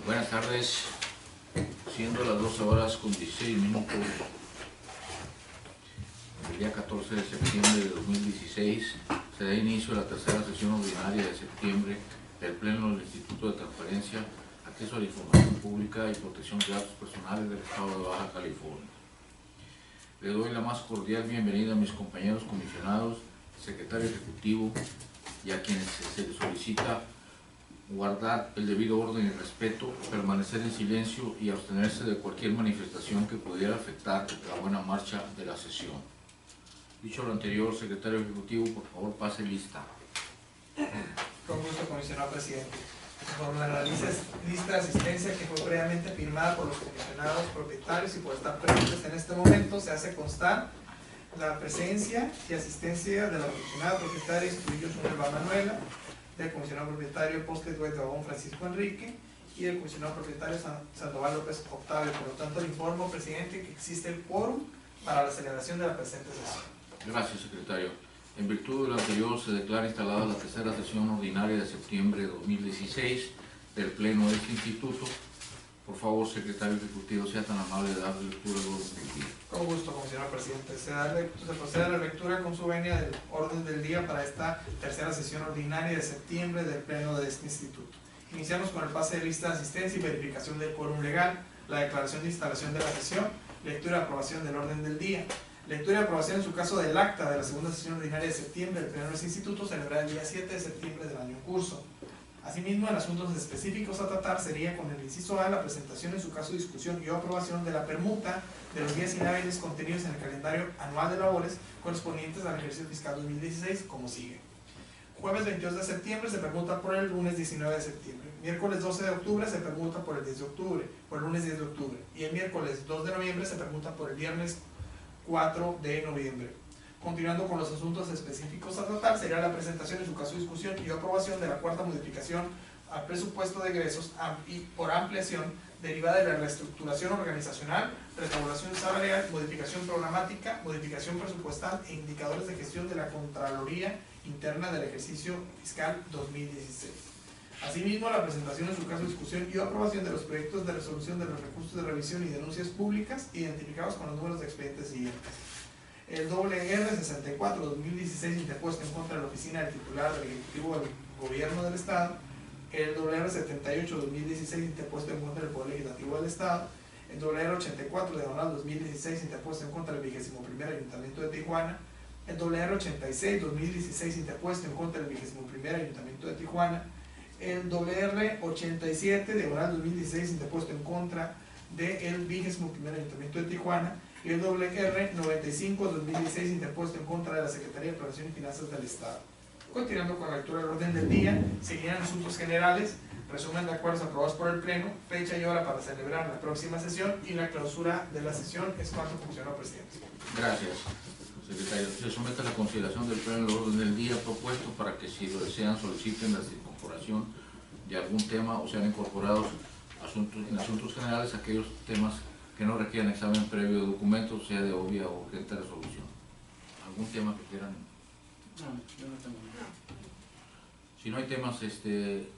Buenas tardes, siendo las 12 horas con 16 minutos, el día 14 de septiembre de 2016, se da inicio a la tercera sesión ordinaria de septiembre del Pleno del Instituto de Transparencia, Acceso a la Información Pública y Protección de Datos Personales del Estado de Baja California. Le doy la más cordial bienvenida a mis compañeros comisionados, secretario ejecutivo y a quienes se les solicita guardar el debido orden y respeto, permanecer en silencio y abstenerse de cualquier manifestación que pudiera afectar la buena marcha de la sesión. Dicho lo anterior, secretario ejecutivo, por favor pase lista. Con gusto, comisionado presidente. Conforme a la lista de asistencia que fue previamente firmada por los comisionados propietarios y por estar presentes en este momento, se hace constar la presencia y asistencia de la comisionada propietaria Estudillo Zunelva Manuela, del comisionado propietario Postes de Vagón Francisco Enrique y del comisionado propietario Sandoval López Octavio. Por lo tanto, le informo, presidente, que existe el quórum para la celebración de la presente sesión. Gracias, secretario. En virtud de lo anterior, se declara instalada la tercera sesión ordinaria de septiembre de 2016 del Pleno de este Instituto. Por favor, secretario ejecutivo, sea tan amable de dar lectura al orden del día. Con gusto, comisionado presidente. Se procede a la lectura con su venia del orden del día para esta tercera sesión ordinaria de septiembre del Pleno de este Instituto. Iniciamos con el pase de lista de asistencia y verificación del quórum legal, la declaración de instalación de la sesión, lectura y aprobación del orden del día. Lectura y aprobación en su caso del acta de la segunda sesión ordinaria de septiembre del Pleno de este Instituto, celebrada el día 7 de septiembre del año en curso. Asimismo, en asuntos específicos a tratar sería con el inciso A la presentación, en su caso discusión y aprobación de la permuta de los días inhábiles contenidos en el calendario anual de labores correspondientes al ejercicio fiscal 2016, como sigue. Jueves 22 de septiembre se permuta por el lunes 19 de septiembre. Miércoles 12 de octubre se permuta por el 10 de octubre, por el lunes 10 de octubre. Y el miércoles 2 de noviembre se permuta por el viernes 4 de noviembre. Continuando con los asuntos específicos a tratar, sería la presentación, en su caso discusión y aprobación de la cuarta modificación al presupuesto de egresos y por ampliación derivada de la reestructuración organizacional, restauración salarial, modificación programática, modificación presupuestal e indicadores de gestión de la Contraloría Interna del ejercicio fiscal 2016. Asimismo, la presentación, en su caso discusión y aprobación de los proyectos de resolución de los recursos de revisión y denuncias públicas identificados con los números de expedientes siguientes. El WR64-2016 interpuesto en contra de la oficina del titular del Ejecutivo del Gobierno del Estado, el WR78-2016 interpuesto en contra del Poder Legislativo del Estado, el WR84-2016 interpuesto en contra del 21º Ayuntamiento de Tijuana, el WR86-2016 interpuesto en contra del 21º Ayuntamiento de Tijuana, el WR87-2016 interpuesto en contra del 21º Ayuntamiento de Tijuana, y el WR95-2016 interpuesto en contra de la Secretaría de Planeación y Finanzas del Estado. Continuando con la lectura del orden del día, seguirán asuntos generales, resumen de acuerdos aprobados por el Pleno, fecha y hora para celebrar la próxima sesión y la clausura de la sesión. Es cuanto, comisionado presidente. Gracias, secretario. Se somete a la consideración del Pleno el orden del día propuesto para que, si lo desean, soliciten la incorporación de algún tema o sean incorporados en asuntos generales aquellos temas que no requieran examen previo de documentos, sea de obvia o urgente resolución. ¿Algún tema que quieran? No, yo no tengo nada. Si no hay temas que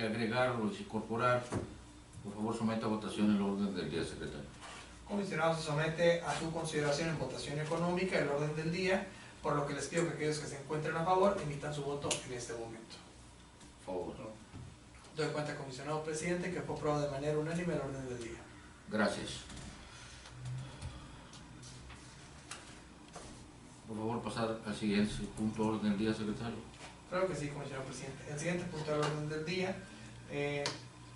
agregar o incorporar, por favor someta a votación el orden del día, secretario. Comisionado, se somete a su consideración en votación económica el orden del día, por lo que les pido que aquellos que se encuentren a favor emitan su voto en este momento. Por favor. Doy cuenta, comisionado presidente, que fue aprobado de manera unánime el orden del día. Gracias. Por favor, pasar al siguiente punto de orden del día, secretario. Claro que sí, comisionado presidente. El siguiente punto del orden del día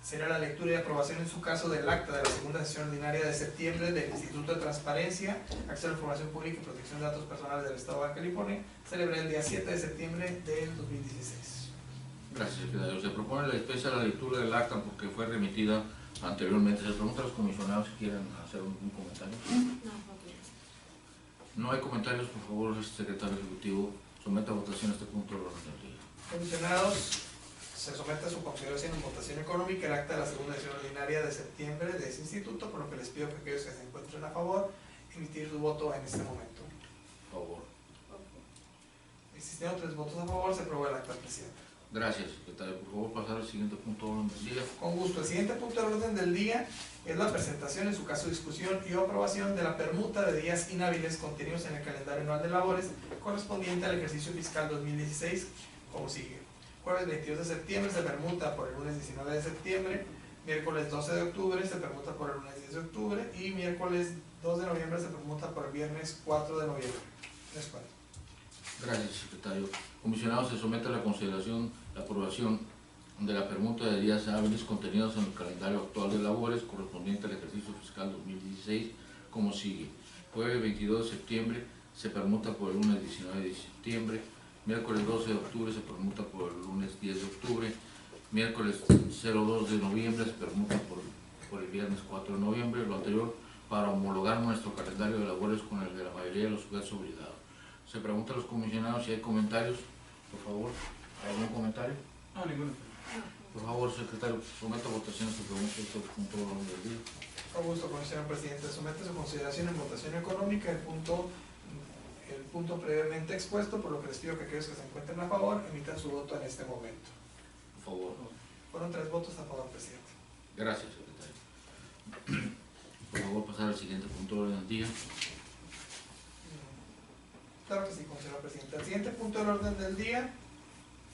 será la lectura y aprobación, en su caso, del acta de la segunda sesión ordinaria de septiembre del Instituto de Transparencia, Acceso a la Información Pública y Protección de Datos Personales del Estado de Baja California, celebrada el día 7 de septiembre del 2016. Gracias, secretario. Se propone la dispensa de la lectura del acta porque fue remitida anteriormente. Se pregunta a los comisionados si quieren hacer un comentario. No hay comentarios. Por favor, secretario ejecutivo, someta a votación este punto del orden del día. Comisionados, se somete a su consideración en votación económica el acta de la segunda sesión ordinaria de septiembre de ese instituto, por lo que les pido que aquellos que se encuentren a favor emitir su voto en este momento. Por favor. Existiendo 3 votos a favor, se aprueba el acta, presidente. Gracias, secretario. Por favor, pasar al siguiente punto de orden del día. Con gusto. El siguiente punto del orden del día es la presentación, en su caso discusión y aprobación de la permuta de días inhábiles contenidos en el calendario anual de labores correspondiente al ejercicio fiscal 2016, como sigue. Jueves 22 de septiembre se permuta por el lunes 19 de septiembre, miércoles 12 de octubre se permuta por el lunes 10 de octubre y miércoles 2 de noviembre se permuta por el viernes 4 de noviembre. Les cuento. Gracias, secretario. Comisionado, se somete a la consideración la aprobación de la permuta de días hábiles contenidos en el calendario actual de labores correspondiente al ejercicio fiscal 2016, como sigue. Jueves 22 de septiembre se permuta por el lunes 19 de septiembre, miércoles 12 de octubre se permuta por el lunes 10 de octubre, miércoles 02 de noviembre se permuta por el viernes 4 de noviembre, lo anterior para homologar nuestro calendario de labores con el de la mayoría de los sujetos obligados. Se pregunta a los comisionados si hay comentarios, por favor. ¿Algún comentario? No, ninguno. Por favor, secretario, someta a votación su pregunta este punto de orden del día. Con gusto, señor presidente. Somete a su consideración en votación económica el punto previamente expuesto, por lo que les pido que aquellos que se encuentren a favor emitan su voto en este momento. Por favor. Fueron 3 votos a favor, presidente. Gracias, secretario. Por favor, pasar al siguiente punto de orden del día. Claro que sí, señor presidente. El siguiente punto del orden del día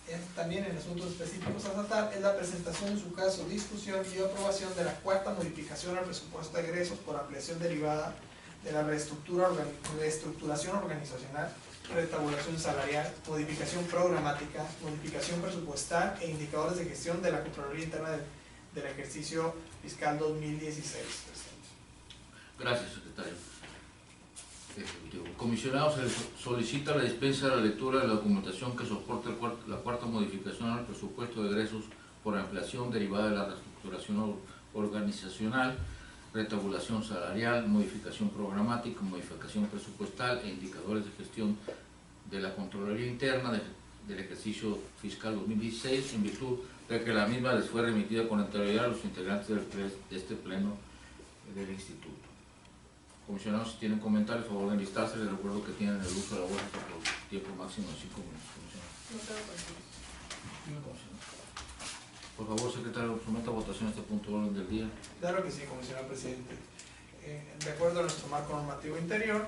es también en asuntos específicos a tratar, es la presentación, en su caso, discusión y aprobación de la cuarta modificación al presupuesto de egresos por ampliación derivada de la reestructuración organizacional, retabulación salarial, modificación programática, modificación presupuestal e indicadores de gestión de la Contraloría Interna del ejercicio fiscal 2016. Presidente. Gracias, secretario. Ejecutivo. Comisionado, se le solicita la dispensa de la lectura de la documentación que soporta la cuarta modificación al presupuesto de egresos por ampliación derivada de la reestructuración organizacional, retabulación salarial, modificación programática, modificación presupuestal e indicadores de gestión de la Contraloría Interna del ejercicio fiscal 2016, en virtud de que la misma les fue remitida con anterioridad a los integrantes de este pleno del Instituto. Comisionados, si tienen comentarios, a favor de enlistarse, les recuerdo que tienen el uso de la voz por tiempo máximo de 5 minutos. Por favor, secretario, someta a votación este punto de orden del día. Claro que sí, comisionado presidente. De acuerdo a nuestro marco normativo interior,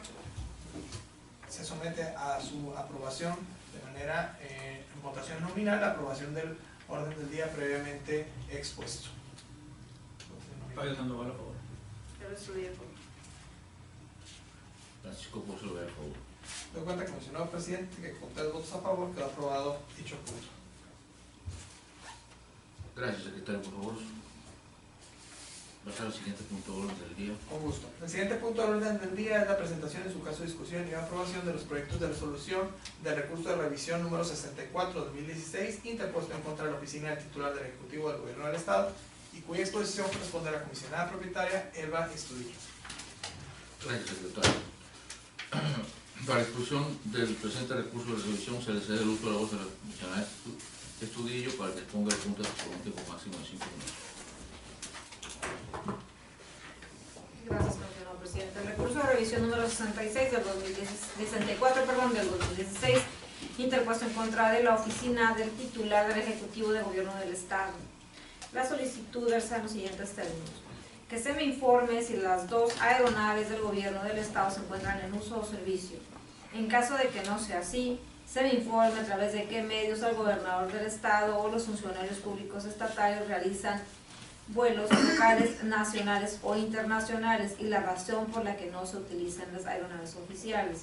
se somete a su aprobación de manera en votación nominal, la aprobación del orden del día previamente expuesto. Fabio Sandoval, a favor. Francisco Pozo, a favor. Doy cuenta, comisionado presidente, que con 3 votos a favor quedó aprobado dicho punto. Gracias, secretario. Por favor, pasar al siguiente punto de orden del día. Con gusto. El siguiente punto de orden del día es la presentación, en su caso discusión y aprobación de los proyectos de resolución del recurso de revisión número 64/2016, interpuesto en contra de la oficina del titular del Ejecutivo del Gobierno del Estado, y cuya exposición corresponde a la comisionada propietaria Elba Estudillo. Gracias, secretario. Para la discusión del presente recurso de resolución se le cede el uso de la voz a la comisionada Estudillo para que exponga el punto por un tiempo máximo de 5 minutos. Gracias, comisionado presidente. El recurso de revisión número 66 del 64 del 2016, interpuesto en contra de la oficina del titular del Ejecutivo del Gobierno del Estado. La solicitud versa en los siguientes términos: que se me informe si las 2 aeronaves del Gobierno del Estado se encuentran en uso o servicio. En caso de que no sea así, se me informe a través de qué medios el gobernador del Estado o los funcionarios públicos estatales realizan vuelos locales, nacionales o internacionales y la razón por la que no se utilizan las aeronaves oficiales.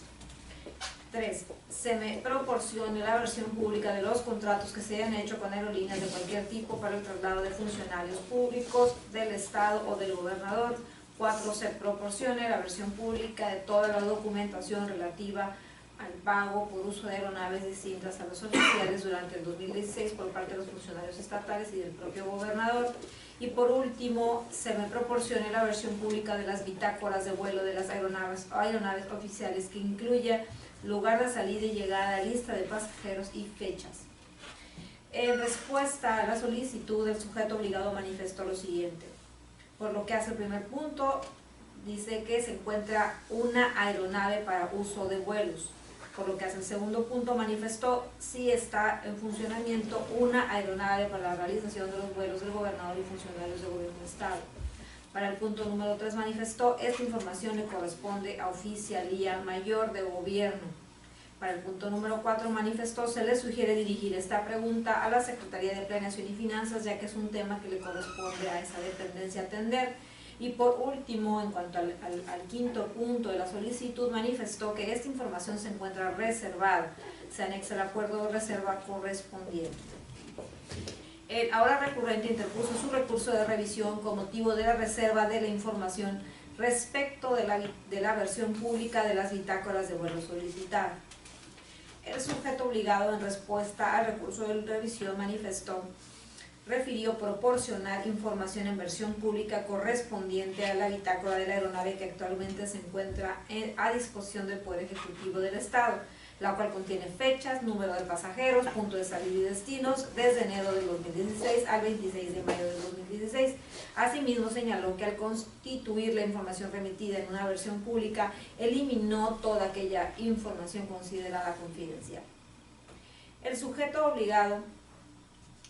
3. Se me proporcione la versión pública de los contratos que se hayan hecho con aerolíneas de cualquier tipo para el traslado de funcionarios públicos del Estado o del gobernador. 4. Se proporcione la versión pública de toda la documentación relativa al pago por uso de aeronaves distintas a los oficiales durante el 2016 por parte de los funcionarios estatales y del propio gobernador. Y por último, se me proporcione la versión pública de las bitácoras de vuelo de las aeronaves oficiales que incluya lugar de salida y llegada, lista de pasajeros y fechas. En respuesta a la solicitud, el sujeto obligado manifestó lo siguiente. Por lo que hace el primer punto, dice que se encuentra una aeronave para uso de vuelos. por lo que hacia el segundo punto manifestó si está en funcionamiento una aeronave para la realización de los vuelos del gobernador y funcionarios del gobierno del estado. Para el punto número 3 manifestó, esta información le corresponde a Oficialía Mayor de Gobierno. Para el punto número 4 manifestó, se le sugiere dirigir esta pregunta a la Secretaría de Planeación y Finanzas, ya que es un tema que le corresponde a esa dependencia atender. Y por último, en cuanto al quinto punto de la solicitud, manifestó que esta información se encuentra reservada. Se anexa el acuerdo de reserva correspondiente. El ahora recurrente interpuso su recurso de revisión con motivo de la reserva de la información respecto de la versión pública de las bitácoras de vuelo solicitada. El sujeto obligado, en respuesta al recurso de revisión, refirió proporcionar información en versión pública correspondiente a la bitácora de la aeronave que actualmente se encuentra a disposición del Poder Ejecutivo del Estado, la cual contiene fechas, número de pasajeros, punto de salida y destinos desde enero del 2016 al 26 de mayo del 2016. Asimismo, señaló que al constituir la información remitida en una versión pública, eliminó toda aquella información considerada confidencial. El sujeto obligado,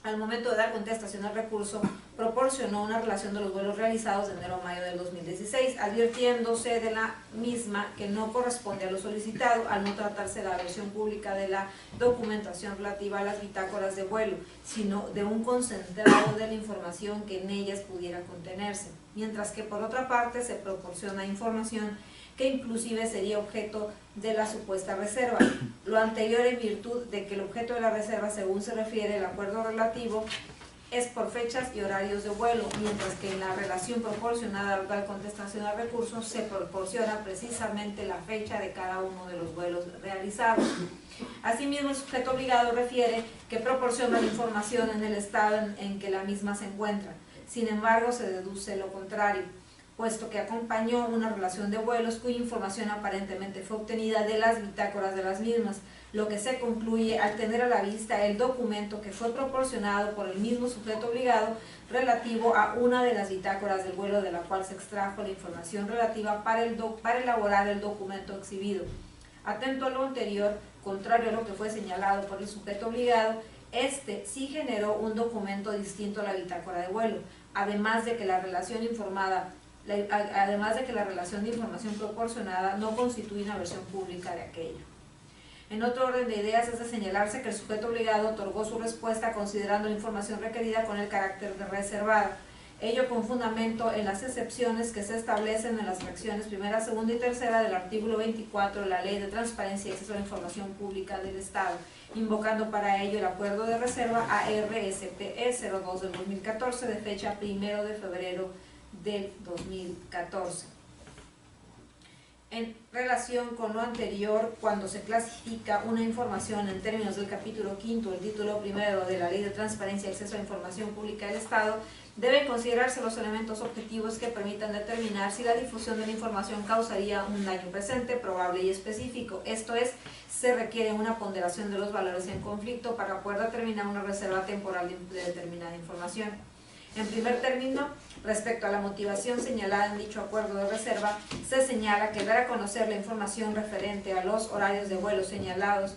al momento de dar contestación al recurso, proporcionó una relación de los vuelos realizados de enero a mayo del 2016, advirtiéndose de la misma que no corresponde a lo solicitado al no tratarse de la versión pública de la documentación relativa a las bitácoras de vuelo, sino de un concentrado de la información que en ellas pudiera contenerse, mientras que por otra parte se proporciona información que inclusive sería objeto de la supuesta reserva. Lo anterior en virtud de que el objeto de la reserva, según se refiere el acuerdo relativo, es por fechas y horarios de vuelo, mientras que en la relación proporcionada al dar contestación al recurso se proporciona precisamente la fecha de cada uno de los vuelos realizados. Asimismo, el sujeto obligado refiere que proporciona la información en el estado en que la misma se encuentra. Sin embargo, se deduce lo contrario, puesto que acompañó una relación de vuelos cuya información aparentemente fue obtenida de las bitácoras de las mismas, lo que se concluye al tener a la vista el documento que fue proporcionado por el mismo sujeto obligado relativo a una de las bitácoras del vuelo de la cual se extrajo la información relativa para elaborar el documento exhibido. Atento a lo anterior, contrario a lo que fue señalado por el sujeto obligado, este sí generó un documento distinto a la bitácora de vuelo, además de que la relación de información proporcionada no constituye una versión pública de aquella. En otro orden de ideas, es de señalarse que el sujeto obligado otorgó su respuesta considerando la información requerida con el carácter de reservada, ello con fundamento en las excepciones que se establecen en las fracciones primera, segunda y tercera del artículo 24 de la Ley de Transparencia y Acceso a la Información Pública del Estado, invocando para ello el acuerdo de reserva ARSPE 02 del 2014 de fecha 1 de febrero del 2014. En relación con lo anterior, cuando se clasifica una información en términos del capítulo quinto, el título primero de la Ley de Transparencia y Acceso a la Información Pública del Estado, deben considerarse los elementos objetivos que permitan determinar si la difusión de la información causaría un daño presente, probable y específico. Esto es, se requiere una ponderación de los valores en conflicto para poder determinar una reserva temporal de determinada información. En primer término, respecto a la motivación señalada en dicho acuerdo de reserva, se señala que dar a conocer la información referente a los horarios de vuelo señalados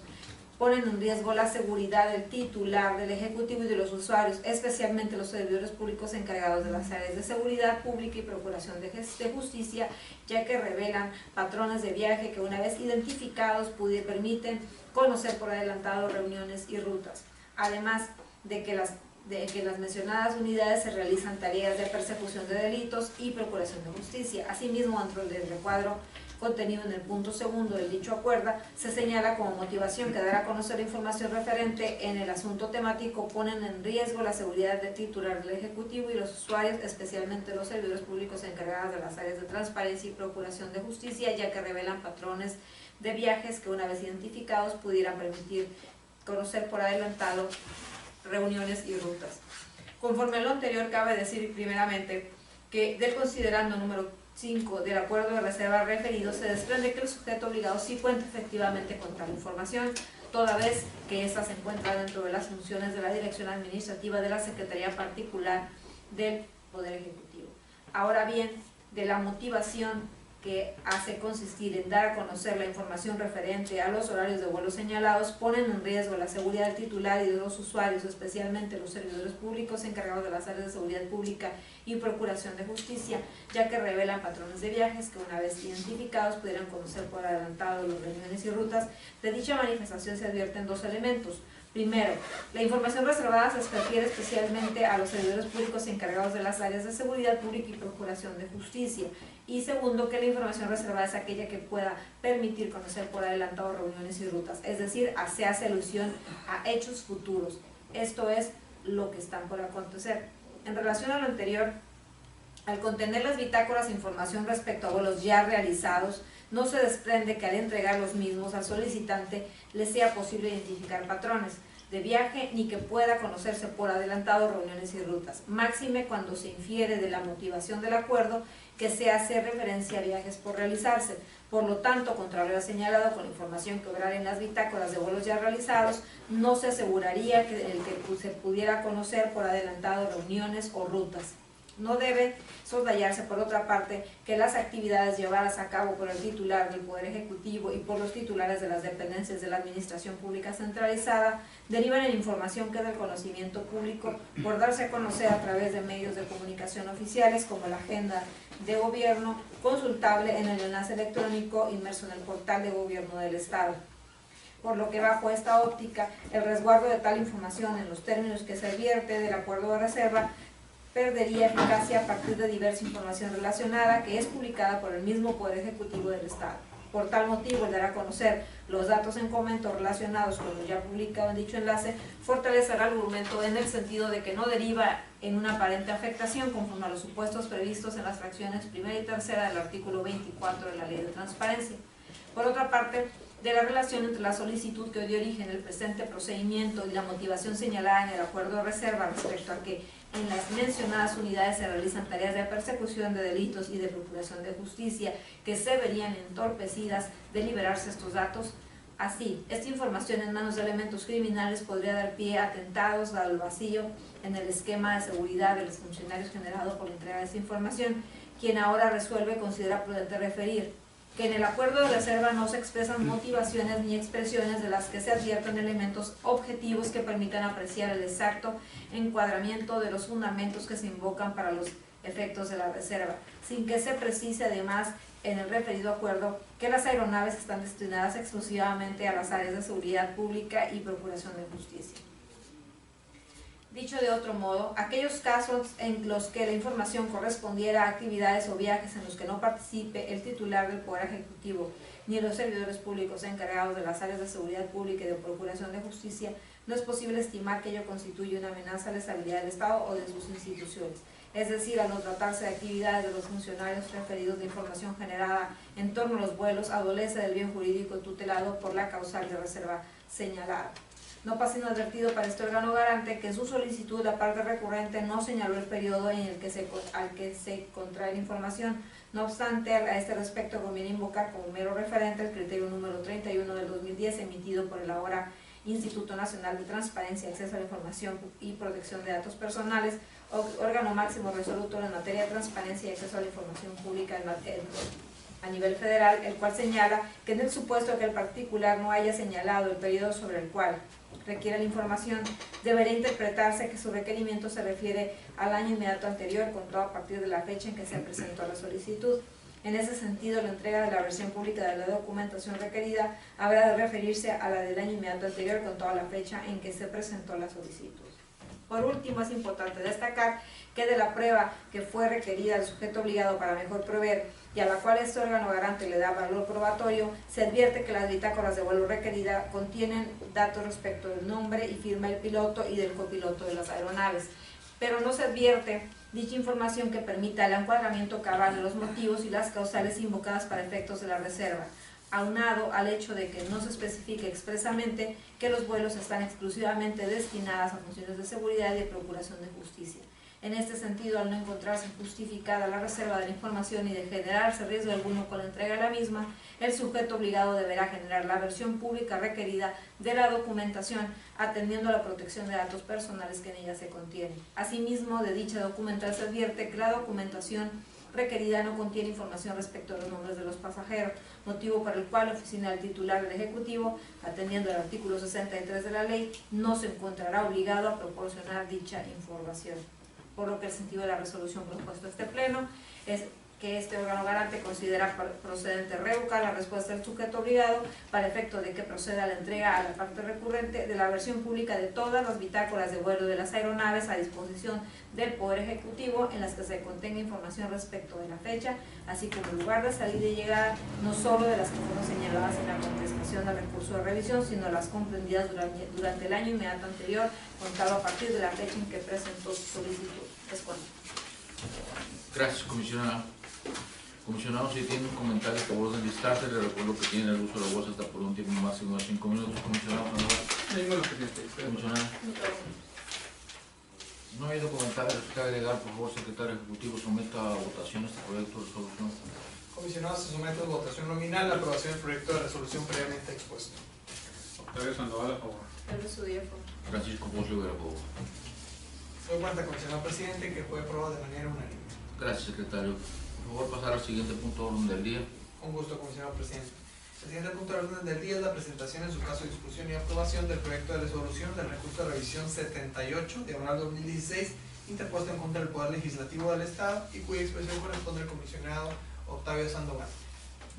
ponen en riesgo la seguridad del titular, del ejecutivo y de los usuarios, especialmente los servidores públicos encargados de las áreas de seguridad pública y procuración de justicia, ya que revelan patrones de viaje que una vez identificados permiten conocer por adelantado reuniones y rutas. Además de que las mencionadas unidades se realizan tareas de persecución de delitos y procuración de justicia. Asimismo, dentro del recuadro contenido en el punto segundo del dicho acuerdo, se señala como motivación que dar a conocer la información referente en el asunto temático ponen en riesgo la seguridad del titular del Ejecutivo y los usuarios, especialmente los servidores públicos encargados de las áreas de transparencia y procuración de justicia, ya que revelan patrones de viajes que una vez identificados pudieran permitir conocer por adelantado reuniones y rutas. Conforme a lo anterior, cabe decir primeramente que del considerando número 5 del acuerdo de reserva referido se desprende que el sujeto obligado sí cuenta efectivamente con tal información, toda vez que ésta se encuentra dentro de las funciones de la dirección administrativa de la Secretaría Particular del Poder Ejecutivo. Ahora bien, de la motivación que hace consistir en dar a conocer la información referente a los horarios de vuelo señalados, ponen en riesgo la seguridad del titular y de los usuarios, especialmente los servidores públicos encargados de las áreas de seguridad pública y procuración de justicia, ya que revelan patrones de viajes que, una vez identificados, pudieran conocer por adelantado los reuniones y rutas. De dicha manifestación se advierten dos elementos. Primero, la información reservada se refiere especialmente a los servidores públicos encargados de las áreas de seguridad pública y procuración de justicia. Y segundo, que la información reservada es aquella que pueda permitir conocer por adelantado reuniones y rutas, es decir, se hace alusión a hechos futuros. Esto es lo que están por acontecer. En relación a lo anterior, al contener las bitácoras información respecto a vuelos ya realizados, no se desprende que al entregar los mismos al solicitante le sea posible identificar patrones de viaje ni que pueda conocerse por adelantado reuniones y rutas, máxime cuando se infiere de la motivación del acuerdo que se hace referencia a viajes por realizarse. Por lo tanto, contrario a lo señalado con la información que obrara en las bitácoras de vuelos ya realizados, no se aseguraría que se pudiera conocer por adelantado reuniones o rutas. No debe soslayarse, por otra parte, que las actividades llevadas a cabo por el titular del Poder Ejecutivo y por los titulares de las dependencias de la Administración Pública Centralizada derivan en información que es del conocimiento público por darse a conocer a través de medios de comunicación oficiales como la agenda de gobierno, consultable en el enlace electrónico inmerso en el portal de gobierno del Estado. Por lo que, bajo esta óptica, el resguardo de tal información en los términos que se advierte del acuerdo de reserva perdería eficacia a partir de diversa información relacionada que es publicada por el mismo Poder Ejecutivo del Estado. Por tal motivo, el dar a conocer los datos en comento relacionados con lo ya publicado en dicho enlace fortalecerá el argumento en el sentido de que no deriva en una aparente afectación conforme a los supuestos previstos en las fracciones primera y tercera del artículo 24 de la Ley de Transparencia. Por otra parte, de la relación entre la solicitud que dio origen el presente procedimiento y la motivación señalada en el acuerdo de reserva respecto a que en las mencionadas unidades se realizan tareas de persecución de delitos y de procuración de justicia que se verían entorpecidas de liberarse estos datos. Así, esta información en manos de elementos criminales podría dar pie a atentados dado el vacío en el esquema de seguridad de los funcionarios generado por la entrega de esta información. Quien ahora resuelve considera prudente referir que en el acuerdo de reserva no se expresan motivaciones ni expresiones de las que se advierten elementos objetivos que permitan apreciar el exacto encuadramiento de los fundamentos que se invocan para los efectos de la reserva, sin que se precise además en el referido acuerdo que las aeronaves están destinadas exclusivamente a las áreas de seguridad pública y procuración de justicia. Dicho de otro modo, aquellos casos en los que la información correspondiera a actividades o viajes en los que no participe el titular del Poder Ejecutivo ni los servidores públicos encargados de las áreas de seguridad pública y de procuración de justicia, no es posible estimar que ello constituye una amenaza a la estabilidad del Estado o de sus instituciones. Es decir, al no tratarse de actividades de los funcionarios referidos de información generada en torno a los vuelos, adolece del bien jurídico tutelado por la causal de reserva señalada. No pasa inadvertido para este órgano garante que en su solicitud la parte recurrente no señaló el periodo en el que al que se contrae la información. No obstante, a este respecto conviene invocar como mero referente el criterio número 31 del 2010 emitido por el ahora Instituto Nacional de Transparencia, Acceso a la Información y Protección de Datos Personales, órgano máximo resolutor en materia de transparencia y acceso a la información pública a nivel federal, el cual señala que en el supuesto que el particular no haya señalado el periodo sobre el cual requiere la información, deberá interpretarse que su requerimiento se refiere al año inmediato anterior, contado a partir de la fecha en que se presentó la solicitud. En ese sentido, la entrega de la versión pública de la documentación requerida habrá de referirse a la del año inmediato anterior, con toda la fecha en que se presentó la solicitud. Por último, es importante destacar que de la prueba que fue requerida al sujeto obligado para mejor proveer y a la cual este órgano garante le da valor probatorio, se advierte que las bitácoras de vuelo requerida contienen datos respecto del nombre y firma del piloto y del copiloto de las aeronaves, pero no se advierte dicha información que permita el encuadramiento cabal de los motivos y las causales invocadas para efectos de la reserva, aunado al hecho de que no se especifique expresamente que los vuelos están exclusivamente destinados a funciones de seguridad y de procuración de justicia. En este sentido, al no encontrarse justificada la reserva de la información y de generarse riesgo alguno con la entrega de la misma, el sujeto obligado deberá generar la versión pública requerida de la documentación, atendiendo a la protección de datos personales que en ella se contienen. Asimismo, de dicha documentación se advierte que la documentación requerida no contiene información respecto a los nombres de los pasajeros, motivo por el cual la oficina del titular del Ejecutivo, atendiendo al artículo 63 de la ley, no se encontrará obligado a proporcionar dicha información. Por lo que el sentido de la resolución propuesta a este Pleno es que este órgano garante considera procedente revocar la respuesta del sujeto obligado para efecto de que proceda a la entrega a la parte recurrente de la versión pública de todas las bitácoras de vuelo de las aeronaves a disposición del Poder Ejecutivo en las que se contenga información respecto de la fecha, así como el lugar de salida y llegada, no solo de las que fueron señaladas en la contestación del recurso de revisión, sino las comprendidas durante el año inmediato anterior, contado a partir de la fecha en que presentó su solicitud. Es cuanto. Gracias, comisionada. Comisionado, si tiene un comentario a favor del dictamen, le recuerdo que tiene el uso de la voz hasta por un tiempo máximo de 5 minutos. Comisionado Sandoval. Ninguno, presidente. Comisionada. No ha habido comentarios que agregar. Por favor, secretario ejecutivo, someta a votación este proyecto de resolución. Comisionado, se somete a votación nominal la aprobación del proyecto de resolución previamente expuesto. Octavio Sandoval, a favor. Pedro Zúñiga, por favor. Francisco Pocio Veracruz. Doy cuenta, comisionado presidente, que fue aprobado de manera unánime. Gracias, secretario. Por favor, pasar al siguiente punto de orden del día. Con gusto, comisionado presidente. El siguiente punto de orden del día es la presentación en su caso de discusión y aprobación del proyecto de resolución del recurso de revisión 78, diagonal 2016, interpuesto en contra del Poder Legislativo del Estado y cuya expresión corresponde al comisionado Octavio Sandoval.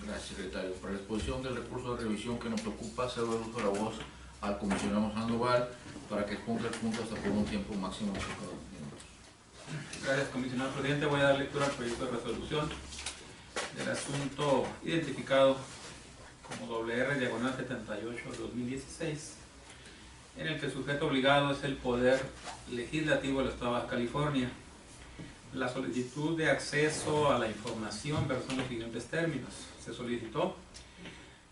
Gracias, secretario. Para la exposición del recurso de revisión que nos ocupa, cedo el uso de la voz al comisionado Sandoval para que exponga el punto hasta por un tiempo máximo de 5 minutos. Gracias, comisionado presidente. Voy a dar lectura al proyecto de resolución del asunto identificado como WR/78/2016, en el que el sujeto obligado es el Poder Legislativo del Estado de Baja California. La solicitud de acceso a la información versó en los siguientes términos. Se solicitó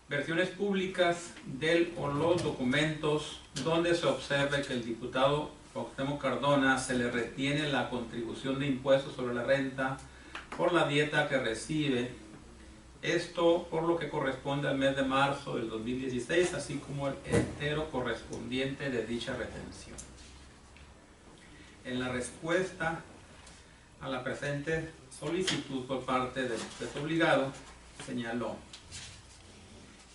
versiones públicas del o los documentos donde se observe que el diputado Cuauhtémoc Cardona se le retiene la contribución de impuestos sobre la renta por la dieta que recibe, esto por lo que corresponde al mes de marzo del 2016, así como el entero correspondiente de dicha retención. En la respuesta a la presente solicitud por parte del sujeto obligado, señaló: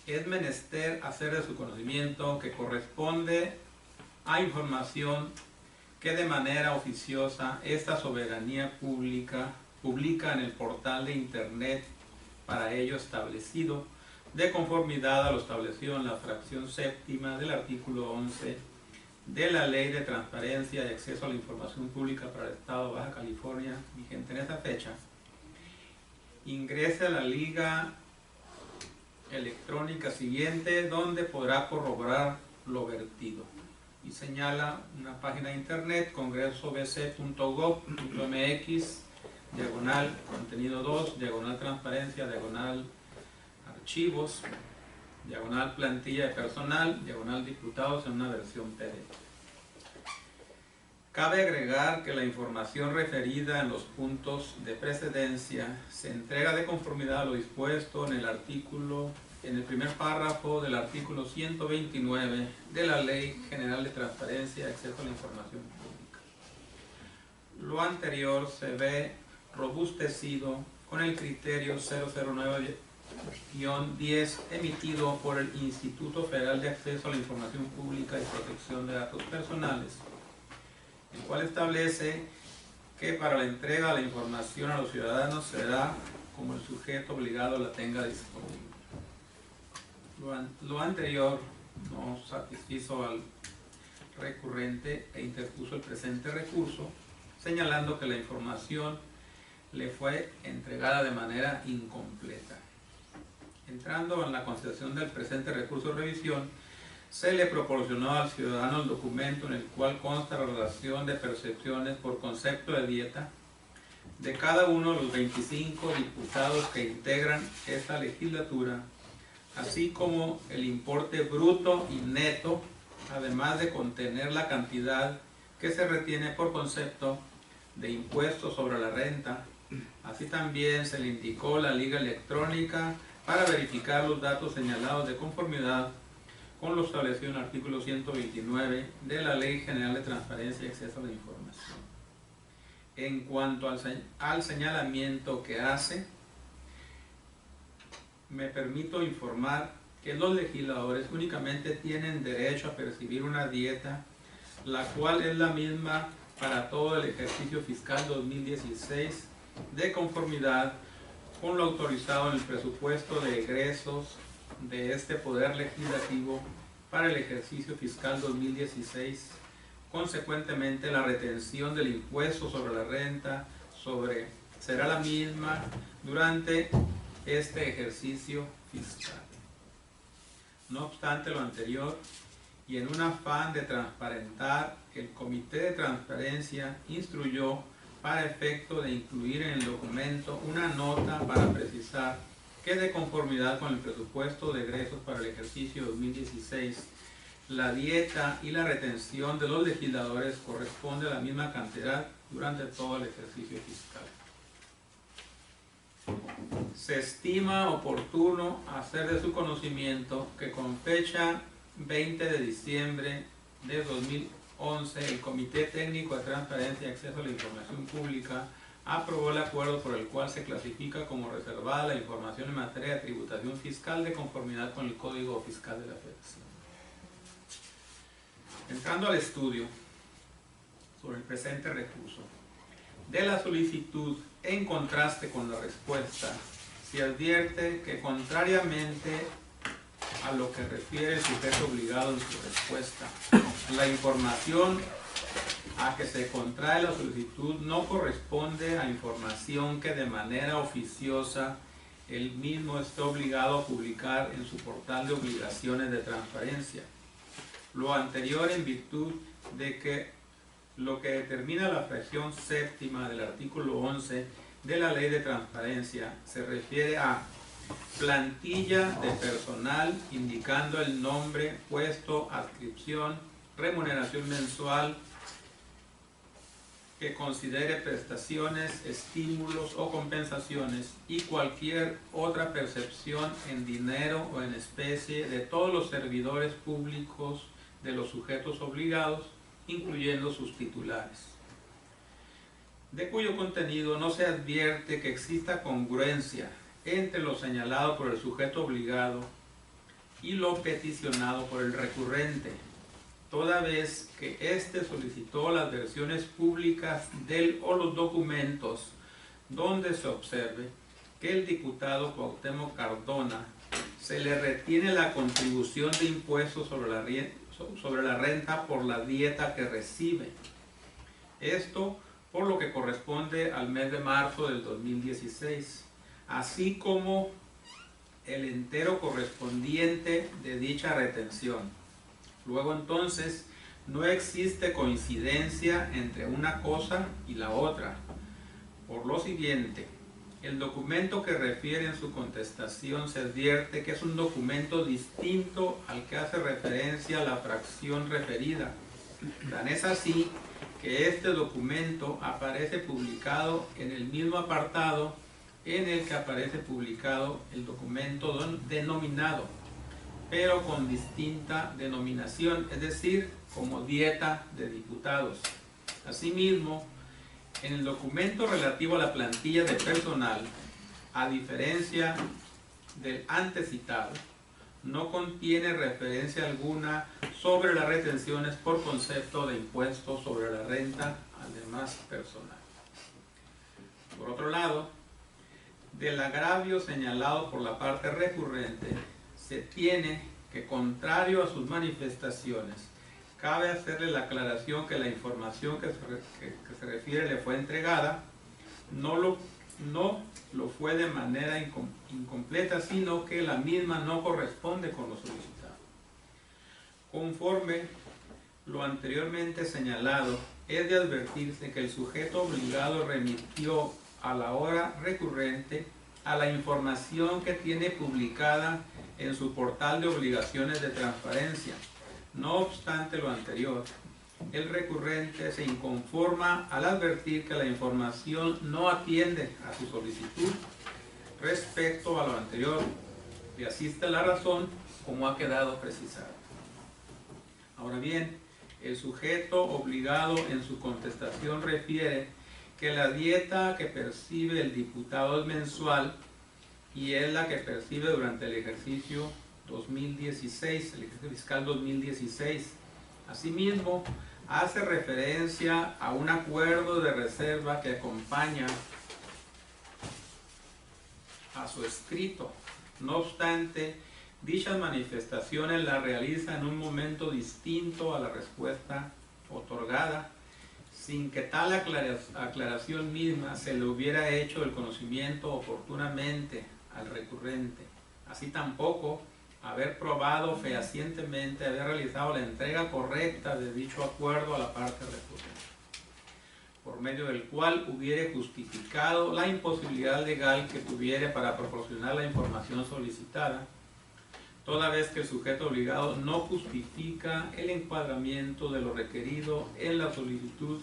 es menester hacer de su conocimiento que corresponde a información que de manera oficiosa esta soberanía pública publica en el portal de internet para ello establecido, de conformidad a lo establecido en la fracción séptima del artículo 11 de la Ley de Transparencia y Acceso a la Información Pública para el Estado de Baja California, vigente en esa fecha, ingrese a la liga electrónica siguiente, donde podrá corroborar lo vertido, y señala una página de internet: congresobc.gov.mx, diagonal contenido 2, diagonal transparencia, diagonal archivos, diagonal plantilla de personal, diagonal diputados, en una versión PDF. Cabe agregar que la información referida en los puntos de precedencia se entrega de conformidad a lo dispuesto en el primer párrafo del artículo 129 de la Ley General de Transparencia y Acceso a la Información Pública. Lo anterior se ve robustecido con el criterio 009-10 emitido por el Instituto Federal de Acceso a la Información Pública y Protección de Datos Personales, el cual establece que para la entrega de la información a los ciudadanos será como el sujeto obligado la tenga disponible. Lo anterior no satisfizo al recurrente e interpuso el presente recurso, señalando que la información le fue entregada de manera incompleta. Entrando en la consideración del presente recurso de revisión, se le proporcionó al ciudadano el documento en el cual consta la relación de percepciones por concepto de dieta de cada uno de los 25 diputados que integran esta legislatura, así como el importe bruto y neto, además de contener la cantidad que se retiene por concepto de impuestos sobre la renta. Así también se le indicó la liga electrónica para verificar los datos señalados de conformidad con lo establecido en el artículo 129 de la Ley General de Transparencia y Acceso a la Información. En cuanto al señalamiento que hace, me permito informar que los legisladores únicamente tienen derecho a percibir una dieta, la cual es la misma para todo el ejercicio fiscal 2016, de conformidad con lo autorizado en el presupuesto de egresos de este Poder Legislativo para el ejercicio fiscal 2016. Consecuentemente, la retención del impuesto sobre la renta será la misma durante este ejercicio fiscal. No obstante lo anterior, y en un afán de transparentar, el Comité de Transparencia instruyó para efecto de incluir en el documento una nota para precisar que, de conformidad con el presupuesto de egresos para el ejercicio 2016, la dieta y la retención de los legisladores corresponde a la misma cantidad durante todo el ejercicio fiscal. Se estima oportuno hacer de su conocimiento que con fecha 20 de diciembre de 2011 el Comité Técnico de Transparencia y Acceso a la Información Pública aprobó el acuerdo por el cual se clasifica como reservada la información en materia de tributación fiscal de conformidad con el Código Fiscal de la Federación. Entrando al estudio sobre el presente recurso, de la solicitud en contraste con la respuesta, se advierte que, contrariamente a lo que refiere el sujeto obligado en su respuesta, la información a que se contrae la solicitud no corresponde a información que de manera oficiosa el mismo esté obligado a publicar en su portal de obligaciones de transparencia. Lo anterior en virtud de que lo que determina la fracción séptima del artículo 11 de la Ley de Transparencia se refiere a plantilla de personal indicando el nombre, puesto, adscripción, remuneración mensual que considere prestaciones, estímulos o compensaciones y cualquier otra percepción en dinero o en especie de todos los servidores públicos de los sujetos obligados, incluyendo sus titulares, de cuyo contenido no se advierte que exista congruencia entre lo señalado por el sujeto obligado y lo peticionado por el recurrente, toda vez que éste solicitó las versiones públicas del o los documentos donde se observe que el diputado Cuauhtémoc Cardona se le retiene la contribución de impuestos sobre la renta por la dieta que recibe. Esto por lo que corresponde al mes de marzo del 2016, así como el entero correspondiente de dicha retención. Luego entonces no existe coincidencia entre una cosa y la otra. Por lo siguiente, el documento que refiere en su contestación se advierte que es un documento distinto al que hace referencia la fracción referida. Tan es así que este documento aparece publicado en el mismo apartado en el que aparece publicado el documento denominado, pero con distinta denominación, es decir, como dieta de diputados. Asimismo, en el documento relativo a la plantilla de personal, a diferencia del antecitado, no contiene referencia alguna sobre las retenciones por concepto de impuestos sobre la renta al demás personal. Por otro lado, del agravio señalado por la parte recurrente, se tiene que, contrario a sus manifestaciones, cabe hacerle la aclaración que la información que se refiere le fue entregada, no lo fue de manera incompleta, sino que la misma no corresponde con lo solicitado. Conforme lo anteriormente señalado, es de advertirse que el sujeto obligado remitió a la hora recurrente a la información que tiene publicada en su portal de obligaciones de transparencia. No obstante lo anterior, el recurrente se inconforma al advertir que la información no atiende a su solicitud respecto a lo anterior, y asiste la razón como ha quedado precisado. Ahora bien, el sujeto obligado en su contestación refiere que la dieta que percibe el diputado es mensual y es la que percibe durante el ejercicio 2016, el ejercicio fiscal 2016. Asimismo, hace referencia a un acuerdo de reserva que acompaña a su escrito. No obstante, dichas manifestaciones las realiza en un momento distinto a la respuesta otorgada, sin que tal aclaración misma se le hubiera hecho el conocimiento oportunamente al recurrente. Así tampoco haber probado fehacientemente haber realizado la entrega correcta de dicho acuerdo a la parte recurrente, por medio del cual hubiere justificado la imposibilidad legal que tuviere para proporcionar la información solicitada, toda vez que el sujeto obligado no justifica el encuadramiento de lo requerido en la solicitud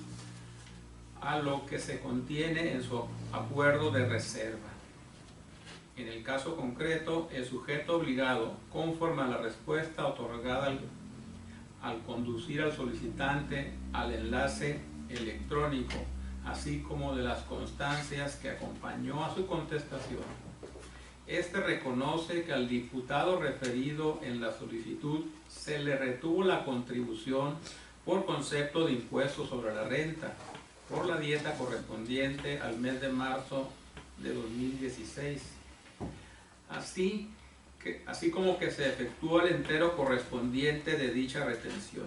a lo que se contiene en su acuerdo de reserva. En el caso concreto, el sujeto obligado, conforme a la respuesta otorgada al conducir al solicitante al enlace electrónico, así como de las constancias que acompañó a su contestación, este reconoce que al diputado referido en la solicitud se le retuvo la contribución por concepto de impuesto sobre la renta por la dieta correspondiente al mes de marzo de 2016, así como que se efectuó el entero correspondiente de dicha retención.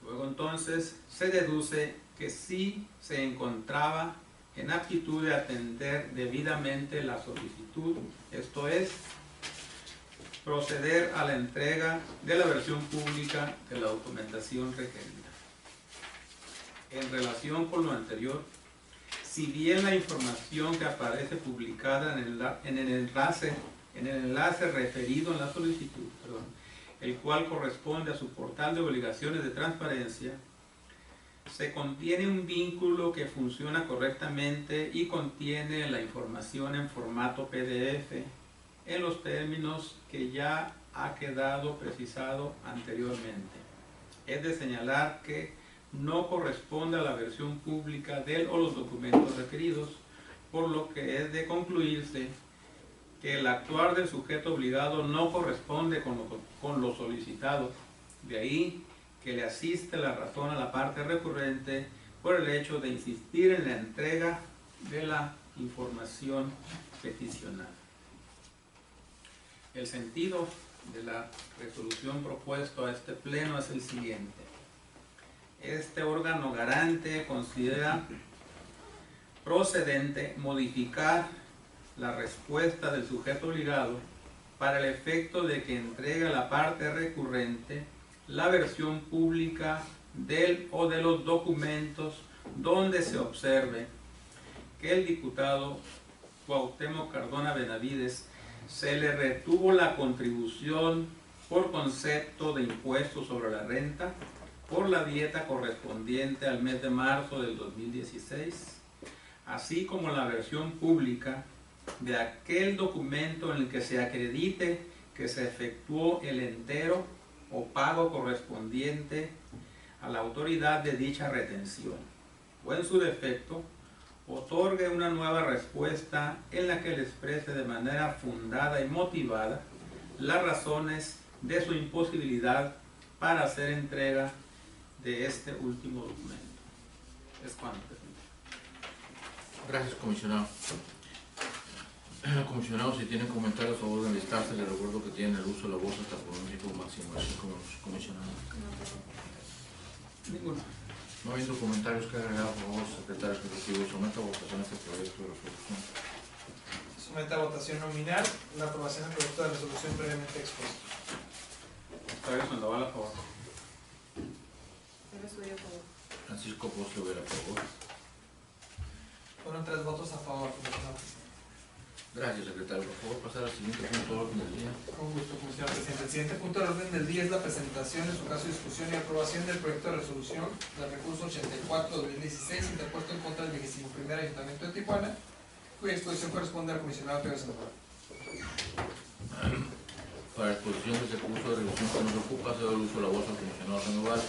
Luego entonces se deduce que sí se encontraba en aptitud de atender debidamente la solicitud, esto es, proceder a la entrega de la versión pública de la documentación requerida. En relación con lo anterior, si bien la información que aparece publicada en el enlace referido en la solicitud, el cual corresponde a su portal de obligaciones de transparencia, se contiene un vínculo que funciona correctamente y contiene la información en formato PDF en los términos que ya ha quedado precisado anteriormente. Es de señalar que no corresponde a la versión pública del o los documentos requeridos, por lo que es de concluirse que el actuar del sujeto obligado no corresponde con lo solicitado. De ahí que le asiste la razón a la parte recurrente por el hecho de insistir en la entrega de la información peticionada. El sentido de la resolución propuesta a este pleno es el siguiente. Este órgano garante considera procedente modificar la respuesta del sujeto obligado para el efecto de que entregue a la parte recurrente la versión pública del o de los documentos donde se observe que el diputado Cuauhtémoc Cardona Benavides se le retuvo la contribución por concepto de impuesto sobre la renta por la dieta correspondiente al mes de marzo del 2016, así como la versión pública de aquel documento en el que se acredite que se efectuó el entero o pago correspondiente a la autoridad de dicha retención, o en su defecto, otorgue una nueva respuesta en la que le exprese de manera fundada y motivada las razones de su imposibilidad para hacer entrega de este último documento. Es cuanto. Gracias, comisionado. Comisionado, si tienen comentarios a favor de enlistarse, les recuerdo que tienen el uso de la voz hasta por un tiempo máximo de 5 minutos. Comisionado. Ninguno. No habiendo comentarios que agregar, por favor, secretario ejecutivo, someta a votación este proyecto de resolución. Somete a votación nominal la aprobación del proyecto de resolución previamente expuesto. Octavio Sandoval a favor. Francisco Pozo Vera a favor. Fueron 3 votos a favor, comisionado presidente. Gracias, secretario. Por favor, pasar al siguiente punto de orden del día. Con gusto, comisionado presidente. El siguiente punto del orden del día es la presentación, en su caso discusión y aprobación del proyecto de resolución del recurso 84-2016 interpuesto en contra del 21º Ayuntamiento de Tijuana, cuya exposición corresponde al comisionado Octavio Sandoval. Para la exposición de este curso de revisión que nos ocupa, se da el uso de la voz al comisionado Sandoval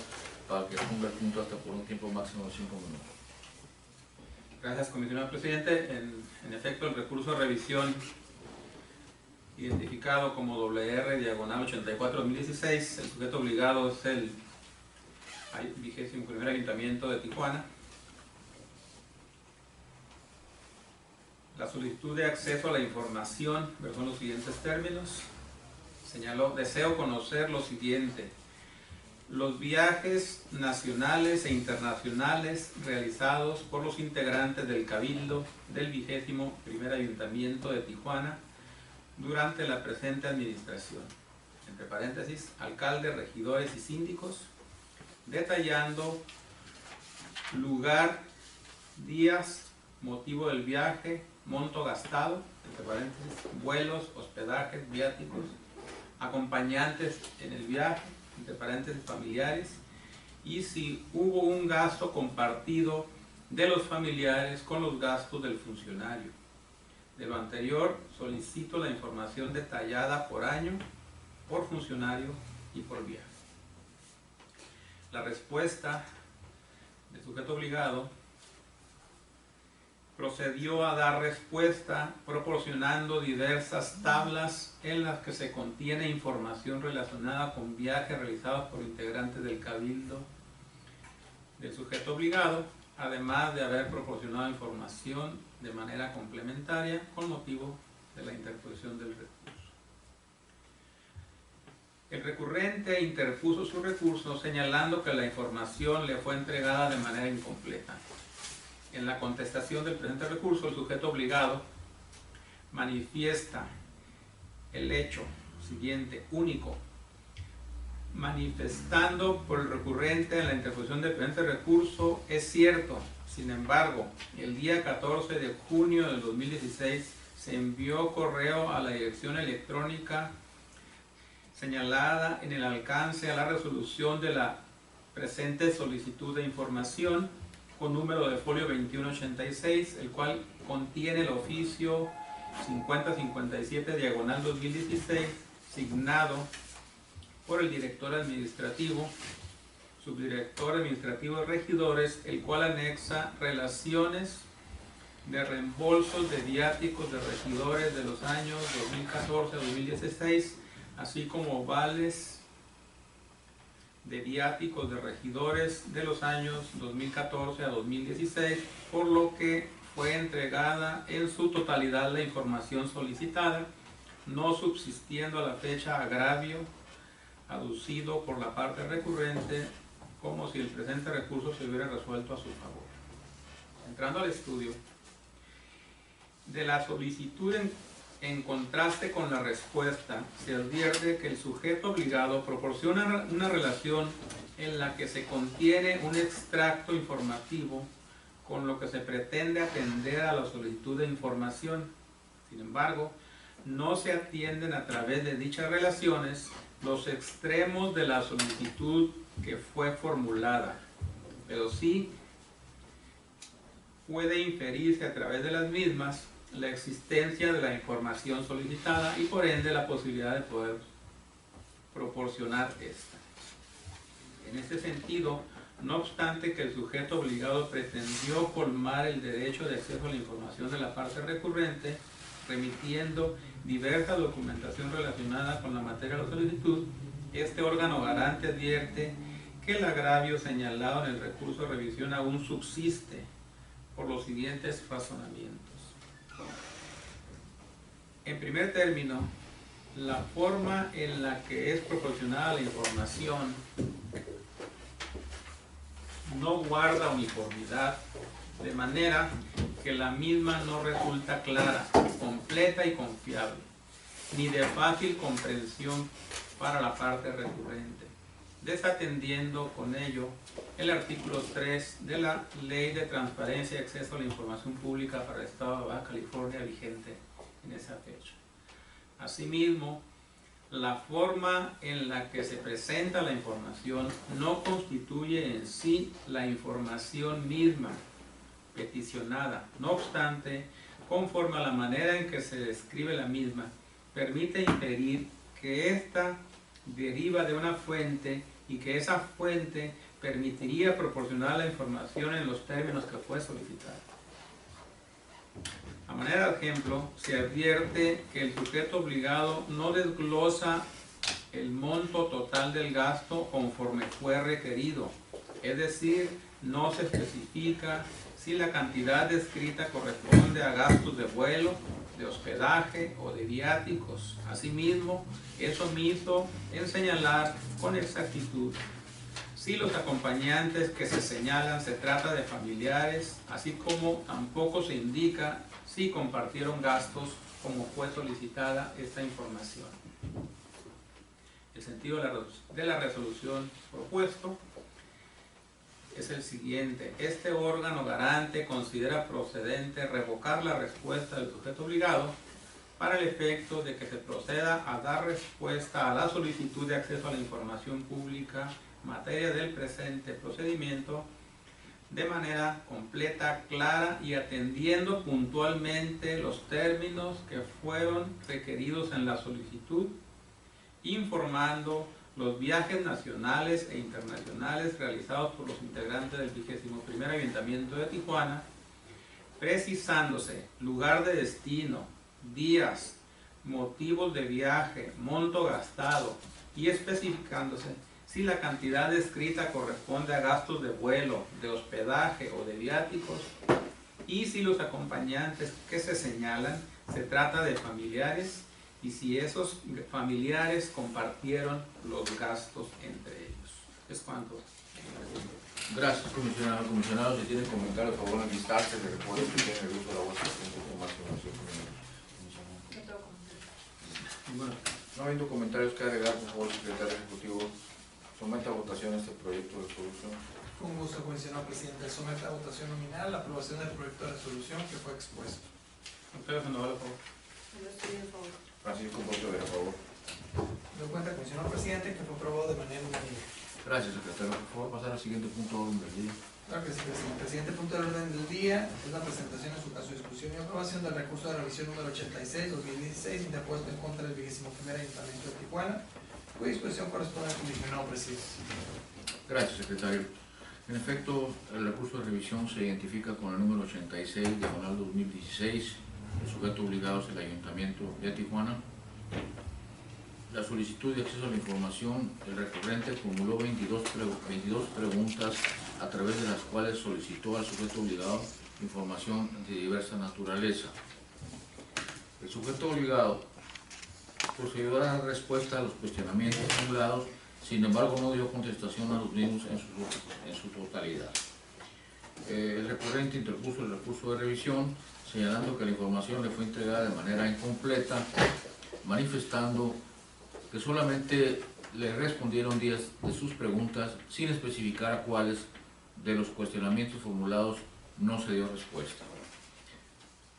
para que exponga el punto hasta por un tiempo máximo de 5 minutos. Gracias, comisionado presidente. En efecto, el recurso de revisión identificado como WR/84-2016, el sujeto obligado es el 21º Ayuntamiento de Tijuana. La solicitud de acceso a la información versó en los siguientes términos. Señaló: deseo conocer lo siguiente: los viajes nacionales e internacionales realizados por los integrantes del Cabildo del 21º Ayuntamiento de Tijuana durante la presente administración, entre paréntesis, alcaldes, regidores y síndicos, detallando lugar, días, motivo del viaje, monto gastado, entre paréntesis, vuelos, hospedajes, viáticos, acompañantes en el viaje, entre paréntesis, familiares, y si hubo un gasto compartido de los familiares con los gastos del funcionario. De lo anterior, solicito la información detallada por año, por funcionario y por viaje. La respuesta del sujeto obligado procedió a dar respuesta proporcionando diversas tablas en las que se contiene información relacionada con viajes realizados por integrantes del Cabildo del sujeto obligado, además de haber proporcionado información de manera complementaria con motivo de la interposición del recurso. El recurrente interpuso su recurso señalando que la información le fue entregada de manera incompleta. En la contestación del presente recurso, el sujeto obligado manifiesta el hecho siguiente, único: manifestando por el recurrente en la interposición del presente recurso, es cierto, sin embargo, el día 14 de junio del 2016 se envió correo a la dirección electrónica señalada en el alcance a la resolución de la presente solicitud de información, con número de folio 2186, el cual contiene el oficio 5057/2016, signado por el director administrativo, subdirector administrativo de regidores, el cual anexa relaciones de reembolsos de viáticos de regidores de los años 2014 a 2016, así como vales de viáticos de regidores de los años 2014 a 2016, por lo que fue entregada en su totalidad la información solicitada, no subsistiendo a la fecha agravio aducido por la parte recurrente, como si el presente recurso se hubiera resuelto a su favor. Entrando al estudio de la solicitud, en contraste con la respuesta, se advierte que el sujeto obligado proporciona una relación en la que se contiene un extracto informativo con lo que se pretende atender a la solicitud de información. Sin embargo, no se atienden a través de dichas relaciones los extremos de la solicitud que fue formulada, pero sí puede inferirse a través de las mismas la existencia de la información solicitada y por ende la posibilidad de poder proporcionar esta. En este sentido, no obstante que el sujeto obligado pretendió colmar el derecho de acceso a la información de la parte recurrente, remitiendo diversa documentación relacionada con la materia de la solicitud, este órgano garante advierte que el agravio señalado en el recurso de revisión aún subsiste por los siguientes razonamientos. En primer término, la forma en la que es proporcionada la información no guarda uniformidad, de manera que la misma no resulta clara, completa y confiable, ni de fácil comprensión para la parte recurrente, desatendiendo con ello el artículo 3 de la Ley de Transparencia y Acceso a la Información Pública para el Estado de Baja California, vigente en esa fecha. Asimismo, la forma en la que se presenta la información no constituye en sí la información misma peticionada. No obstante, conforme a la manera en que se describe la misma, permite inferir que ésta deriva de una fuente y que esa fuente permitiría proporcionar la información en los términos que fue solicitada. A manera de ejemplo, se advierte que el sujeto obligado no desglosa el monto total del gasto conforme fue requerido, es decir, no se especifica si la cantidad descrita corresponde a gastos de vuelo, de hospedaje o de viáticos. Asimismo, es omiso en señalar con exactitud si los acompañantes que se señalan se trata de familiares, así como tampoco se indica si compartieron gastos como fue solicitada esta información. El sentido de la resolución propuesto es el siguiente. Este órgano garante considera procedente revocar la respuesta del sujeto obligado para el efecto de que se proceda a dar respuesta a la solicitud de acceso a la información pública en materia del presente procedimiento de manera completa, clara y atendiendo puntualmente los términos que fueron requeridos en la solicitud, informando los viajes nacionales e internacionales realizados por los integrantes del 21º Ayuntamiento de Tijuana, precisándose lugar de destino, días, motivos de viaje, monto gastado y especificándose si la cantidad descrita corresponde a gastos de vuelo, de hospedaje o de viáticos y si los acompañantes que se señalan se trata de familiares y si esos familiares compartieron los gastos entre ellos. Es cuanto. Gracias, comisionado. Comisionado, si tiene comentarios, por favor, enlistarse. Le recuerdo que tiene el uso de la voz con máxima comisionado. Bueno, no habiendo comentarios que agregar, por favor, secretario ejecutivo, someta a votación este proyecto de resolución. Con gusto, comisionado presidente. Someta a votación nominal la aprobación del proyecto de resolución que fue expuesto. Entonces, no vale, por favor. Yo estoy a favor. Francisco Portavera, a favor. Doy cuenta, comisionado presidente, que fue aprobado de manera unánime. Gracias, secretario. Por favor, pasar al siguiente punto de orden del día. Claro que sí, presidente. El siguiente punto del orden del día es la presentación en su caso de discusión y aprobación del recurso de revisión número 86-2016 interpuesto en contra del 21º Ayuntamiento de Tijuana, cuya disposición corresponde al comisionado presidente. Gracias, secretario. En efecto, el recurso de revisión se identifica con el número 86/2016. El sujeto obligado es el Ayuntamiento de Tijuana. La solicitud de acceso a la información, el recurrente formuló 22 preguntas a través de las cuales solicitó al sujeto obligado información de diversa naturaleza. El sujeto obligado procedió a dar respuesta a los cuestionamientos formulados, sin embargo no dio contestación a los mismos en su totalidad. El recurrente interpuso el recurso de revisión, señalando que la información le fue entregada de manera incompleta, manifestando que solamente le respondieron 10 de sus preguntas, sin especificar a cuáles de los cuestionamientos formulados no se dio respuesta.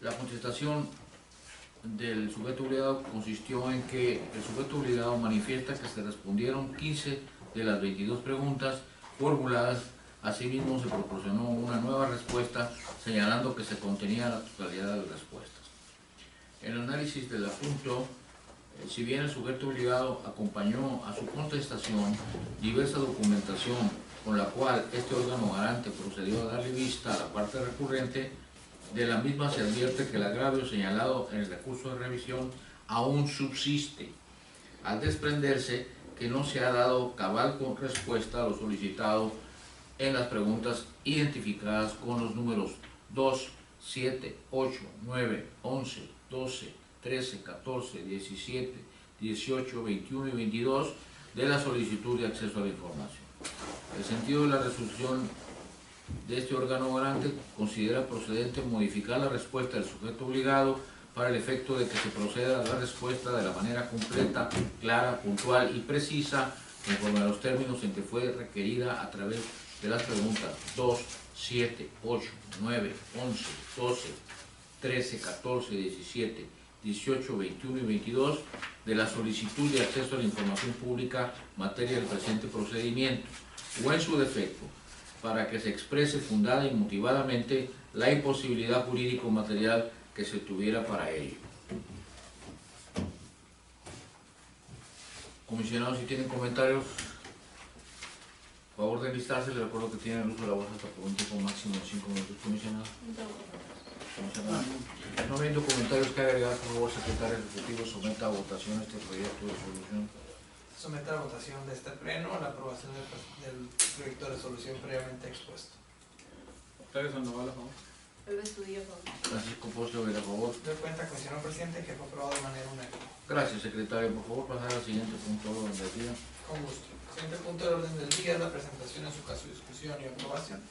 La contestación del sujeto obligado consistió en que el sujeto obligado manifiesta que se respondieron 15 de las 22 preguntas formuladas. Asimismo, se proporcionó una nueva respuesta señalando que se contenía la totalidad de las respuestas. En el análisis del asunto, si bien el sujeto obligado acompañó a su contestación diversa documentación con la cual este órgano garante procedió a darle vista a la parte recurrente, de la misma se advierte que el agravio señalado en el recurso de revisión aún subsiste, al desprenderse que no se ha dado cabal con respuesta a lo solicitado en las preguntas identificadas con los números 2, 7, 8, 9, 11, 12, 13, 14, 17, 18, 21 y 22 de la solicitud de acceso a la información. El sentido de la resolución de este órgano garante considera procedente modificar la respuesta del sujeto obligado para el efecto de que se proceda a dar respuesta de la manera completa, clara, puntual y precisa, conforme a los términos en que fue requerida a través de las preguntas 2, 7, 8, 9, 11, 12, 13, 14, 17, 18, 21 y 22 de la solicitud de acceso a la información pública en materia del presente procedimiento, o en su defecto, para que se exprese fundada y motivadamente la imposibilidad jurídico-material que se tuviera para ello. Comisionados, si tienen comentarios, por favor de enlistarse. Les recuerdo que tienen el uso de la voz hasta por un tiempo máximo de 5 minutos, comisionado. No habiendo comentarios que agregar, por favor, secretario ejecutivo, someta a votación este proyecto de resolución. Somete a votación de este pleno la aprobación del proyecto de resolución previamente expuesto. Octavio Sandoval, a favor. El estudio, por favor. Francisco Pozo, a favor. Doy cuenta, señor presidente, que fue aprobado de manera unánime. Gracias, secretario. Por favor, pasar al siguiente punto de orden del día. Con gusto. El siguiente punto del orden del día es la presentación en su caso, discusión y aprobación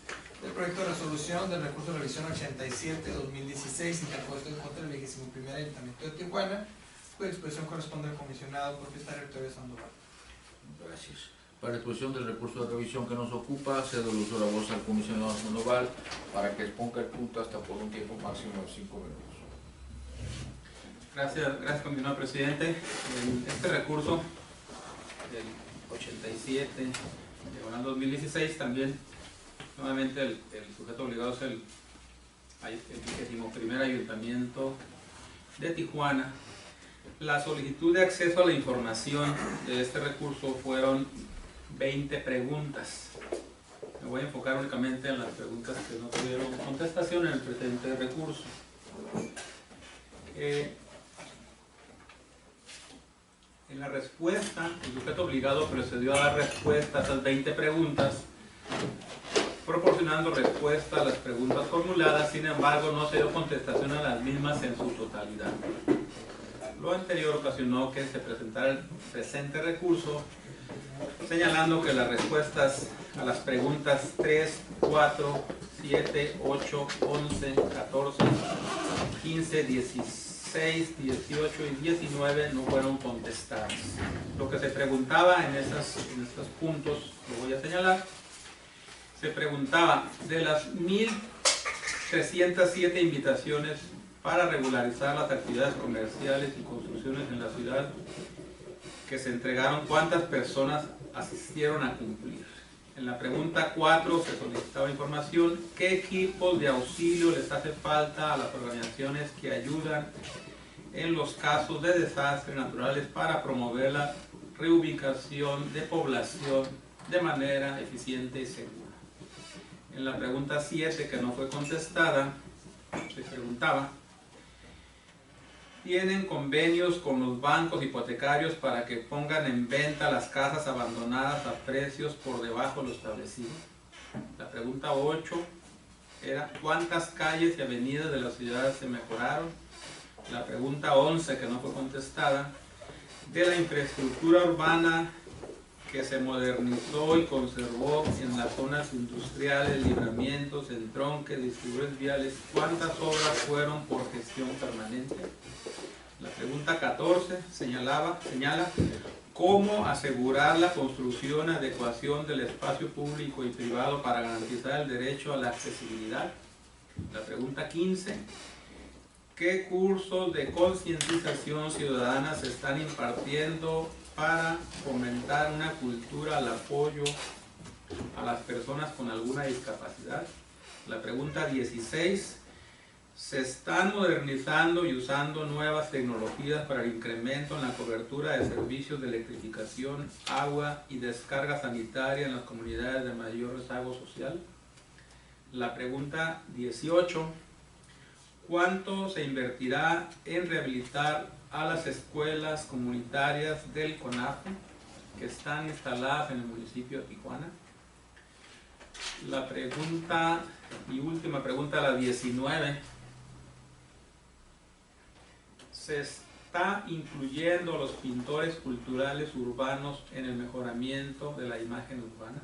del proyecto de resolución del recurso de revisión 87-2016 interpuesto en contra del 21º Ayuntamiento de Tijuana, cuya exposición corresponde al comisionado propietario Octavio Sandoval. Gracias. Para la exposición del recurso de revisión que nos ocupa, cedo el uso de la voz al comisionado Sandoval para que exponga el punto hasta por un tiempo máximo de 5 minutos. Gracias, comisionado presidente. Este recurso del 87, diagonal 2016, también nuevamente el sujeto obligado es el 21º Ayuntamiento de Tijuana. La solicitud de acceso a la información de este recurso fueron 20 preguntas. Me voy a enfocar únicamente en las preguntas que no tuvieron contestación en el presente recurso. En la respuesta, el sujeto obligado procedió a dar respuesta a esas 20 preguntas, proporcionando respuesta a las preguntas formuladas. Sin embargo, no se dio contestación a las mismas en su totalidad. Lo anterior ocasionó que se presentara el presente recurso, señalando que las respuestas a las preguntas 3, 4, 7, 8, 11, 14, 15, 16, 18 y 19 no fueron contestadas. Lo que se preguntaba en estos puntos, lo voy a señalar, se preguntaba de las 1.307 invitaciones para regularizar las actividades comerciales y construcciones en la ciudad que se entregaron, ¿cuántas personas asistieron a cumplir? En la pregunta 4 se solicitaba información, ¿qué equipos de auxilio les hace falta a las organizaciones que ayudan en los casos de desastres naturales para promover la reubicación de población de manera eficiente y segura? En la pregunta 7, que no fue contestada, se preguntaba, ¿tienen convenios con los bancos hipotecarios para que pongan en venta las casas abandonadas a precios por debajo de lo establecido? La pregunta 8 era, ¿cuántas calles y avenidas de la ciudad se mejoraron? La pregunta 11, que no fue contestada, de la infraestructura urbana que se modernizó y conservó en las zonas industriales, libramientos, entronques, distribuidores viales, ¿cuántas obras fueron por gestión permanente? La pregunta 14 señala cómo asegurar la construcción y adecuación del espacio público y privado para garantizar el derecho a la accesibilidad. La pregunta 15, ¿qué cursos de concientización ciudadana se están impartiendo para fomentar una cultura al apoyo a las personas con alguna discapacidad? La pregunta 16, ¿se están modernizando y usando nuevas tecnologías para el incremento en la cobertura de servicios de electrificación, agua y descarga sanitaria en las comunidades de mayor rezago social? La pregunta 18, ¿cuánto se invertirá en rehabilitar a las escuelas comunitarias del CONAFE que están instaladas en el municipio de Tijuana? La pregunta y última pregunta, la 19, ¿se está incluyendo a los pintores culturales urbanos en el mejoramiento de la imagen urbana?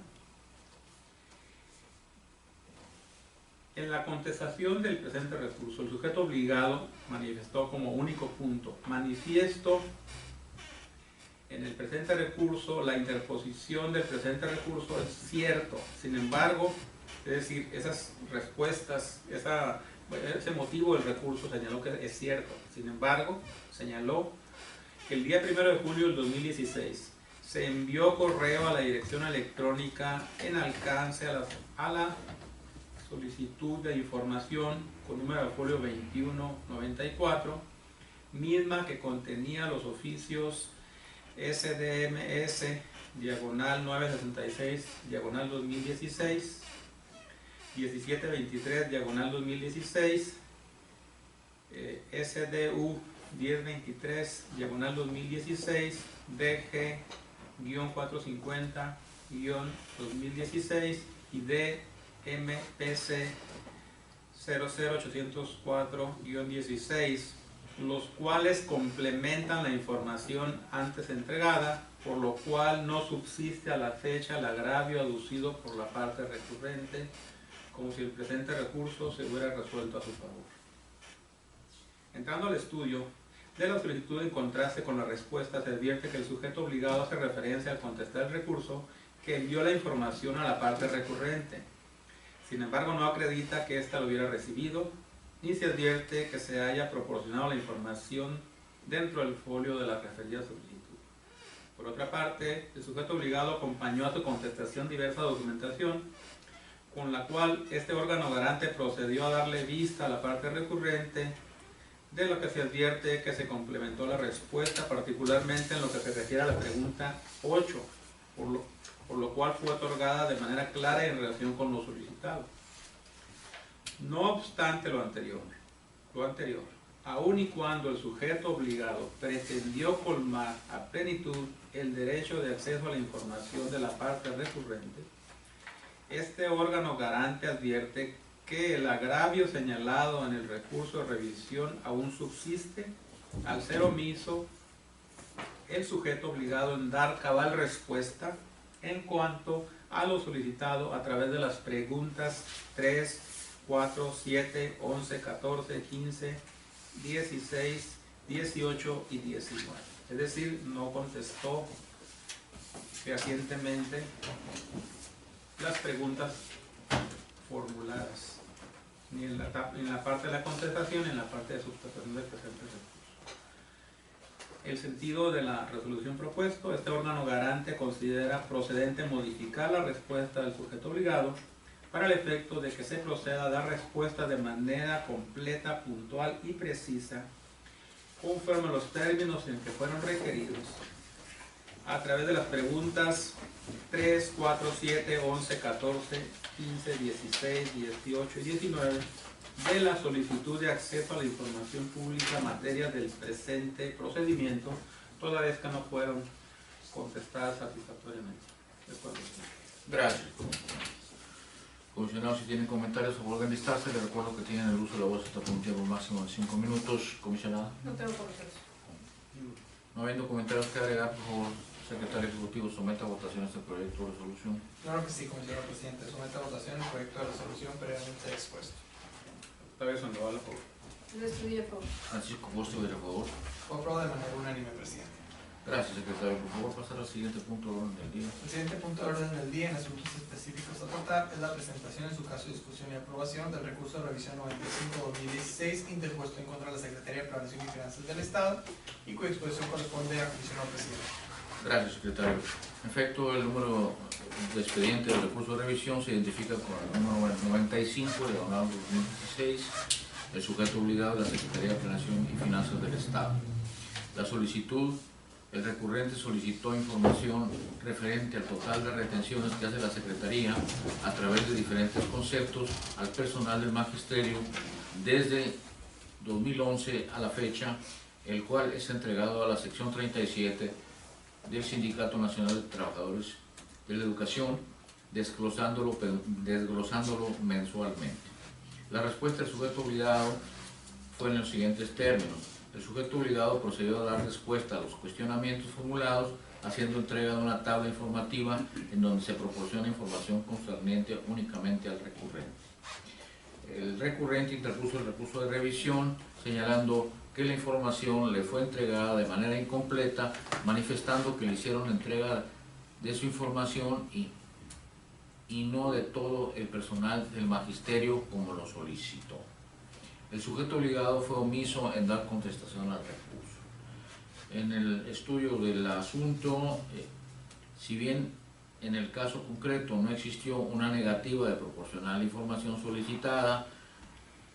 En la contestación del presente recurso, el sujeto obligado manifestó como único punto: manifiesto en el presente recurso, la interposición del presente recurso es cierto. Sin embargo, es decir, esas respuestas, ese motivo del recurso señaló que es cierto. Sin embargo, señaló que el día 1 de julio del 2016 se envió correo a la dirección electrónica en alcance a la solicitud de información con número de folio 2194, misma que contenía los oficios SDMS diagonal 966 diagonal 2016, 1723 diagonal 2016 SDU 1023/2016, DG-450-2016 y DMPC 00804-16, los cuales complementan la información antes entregada, por lo cual no subsiste a la fecha el agravio aducido por la parte recurrente, como si el presente recurso se hubiera resuelto a su favor. Entrando al estudio de la solicitud, en contraste con la respuesta, se advierte que el sujeto obligado hace referencia al contestar el recurso que envió la información a la parte recurrente. Sin embargo, no acredita que ésta lo hubiera recibido, ni se advierte que se haya proporcionado la información dentro del folio de la referida solicitud. Por otra parte, el sujeto obligado acompañó a su contestación diversa documentación, con la cual este órgano garante procedió a darle vista a la parte recurrente, de lo que se advierte que se complementó la respuesta, particularmente en lo que se refiere a la pregunta 8, por lo cual fue otorgada de manera clara en relación con lo solicitado. No obstante lo anterior, aun y cuando el sujeto obligado pretendió colmar a plenitud el derecho de acceso a la información de la parte recurrente, este órgano garante advierte que el agravio señalado en el recurso de revisión aún subsiste, al ser omiso el sujeto obligado en dar cabal respuesta en cuanto a lo solicitado a través de las preguntas 3, 4, 7, 11, 14, 15, 16, 18 y 19. Es decir, no contestó fehacientemente las preguntas formuladas, ni en la parte de la contestación ni en la parte de sustentación del presente recurso. El sentido de la resolución propuesto: este órgano garante considera procedente modificar la respuesta del sujeto obligado para el efecto de que se proceda a dar respuesta de manera completa, puntual y precisa, conforme a los términos en que fueron requeridos, a través de las preguntas 3, 4, 7, 11, 14, 15, 16, 18 y 19 de la solicitud de acceso a la información pública en materia del presente procedimiento, toda vez que no fueron contestadas satisfactoriamente. Gracias. Comisionado, si tienen comentarios o orden de listarse, les recuerdo que tienen el uso de la voz hasta por un tiempo máximo de 5 minutos. Comisionado. No tengo comentarios. No habiendo comentarios que agregar, por favor, secretario ejecutivo, someta a votación este proyecto de resolución. Claro que sí, comisionado presidente. Somete a votación el proyecto de resolución previamente expuesto. Esta vez Sandoval, a favor. El estudio, por favor. Francisco Costa, a favor. Fue aprobado de manera unánime, presidente. Gracias, secretario. Por favor, pasar al siguiente punto de orden del día. El siguiente punto de orden del día en asuntos específicos a tratar es la presentación en su caso, discusión y aprobación del recurso de revisión 95-2016 interpuesto en contra de la Secretaría de Planeación y Finanzas del Estado y cuya exposición corresponde al comisionado presidente. Gracias, secretario. En efecto, el número de expediente del recurso de revisión se identifica con el número 95/2016, el sujeto obligado de la Secretaría de Planeación y Finanzas del Estado. La solicitud: el recurrente solicitó información referente al total de retenciones que hace la Secretaría a través de diferentes conceptos al personal del magisterio desde 2011 a la fecha, el cual es entregado a la sección 37 del Sindicato Nacional de Trabajadores de la Educación, desglosándolo mensualmente. La respuesta del sujeto obligado fue en los siguientes términos. El sujeto obligado procedió a dar respuesta a los cuestionamientos formulados, haciendo entrega de una tabla informativa en donde se proporciona información concerniente únicamente al recurrente. El recurrente interpuso el recurso de revisión, señalando que la información le fue entregada de manera incompleta, manifestando que le hicieron entrega de su información y no de todo el personal del magisterio como lo solicitó. El sujeto obligado fue omiso en dar contestación al recurso. En el estudio del asunto, si bien en el caso concreto no existió una negativa de proporcionar la información solicitada,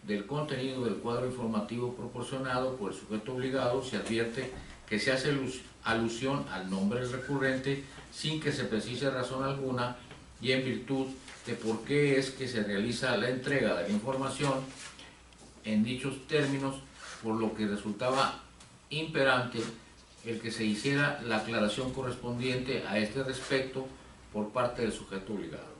del contenido del cuadro informativo proporcionado por el sujeto obligado se advierte que se hace alusión al nombre del recurrente sin que se precise razón alguna y en virtud de por qué es que se realiza la entrega de la información en dichos términos, por lo que resultaba imperante el que se hiciera la aclaración correspondiente a este respecto por parte del sujeto obligado.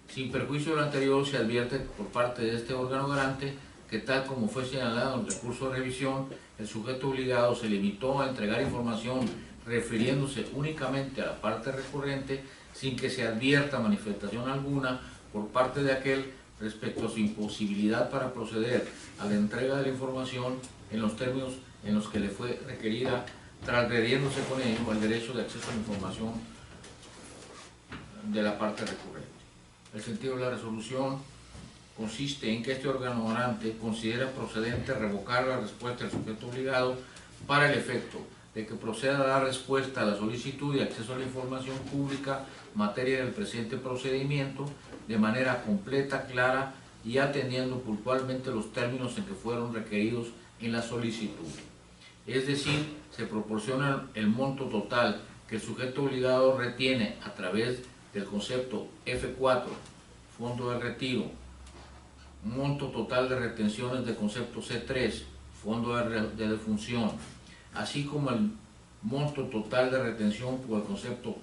Sin perjuicio de lo anterior, se advierte por parte de este órgano garante que, tal como fue señalado en el recurso de revisión, el sujeto obligado se limitó a entregar información refiriéndose únicamente a la parte recurrente, sin que se advierta manifestación alguna por parte de aquel respecto a su imposibilidad para proceder a la entrega de la información en los términos en los que le fue requerida, transgrediéndose con ello el derecho de acceso a la información de la parte recurrente. El sentido de la resolución consiste en que este órgano garante considera procedente revocar la respuesta del sujeto obligado para el efecto de que proceda a dar respuesta a la solicitud de acceso a la información pública materia del presente procedimiento de manera completa, clara y atendiendo puntualmente los términos en que fueron requeridos en la solicitud. Es decir, se proporciona el monto total que el sujeto obligado retiene a través del concepto F4, Fondo de Retiro, monto total de retenciones de concepto C3, Fondo de Defunción, así como el monto total de retención por el concepto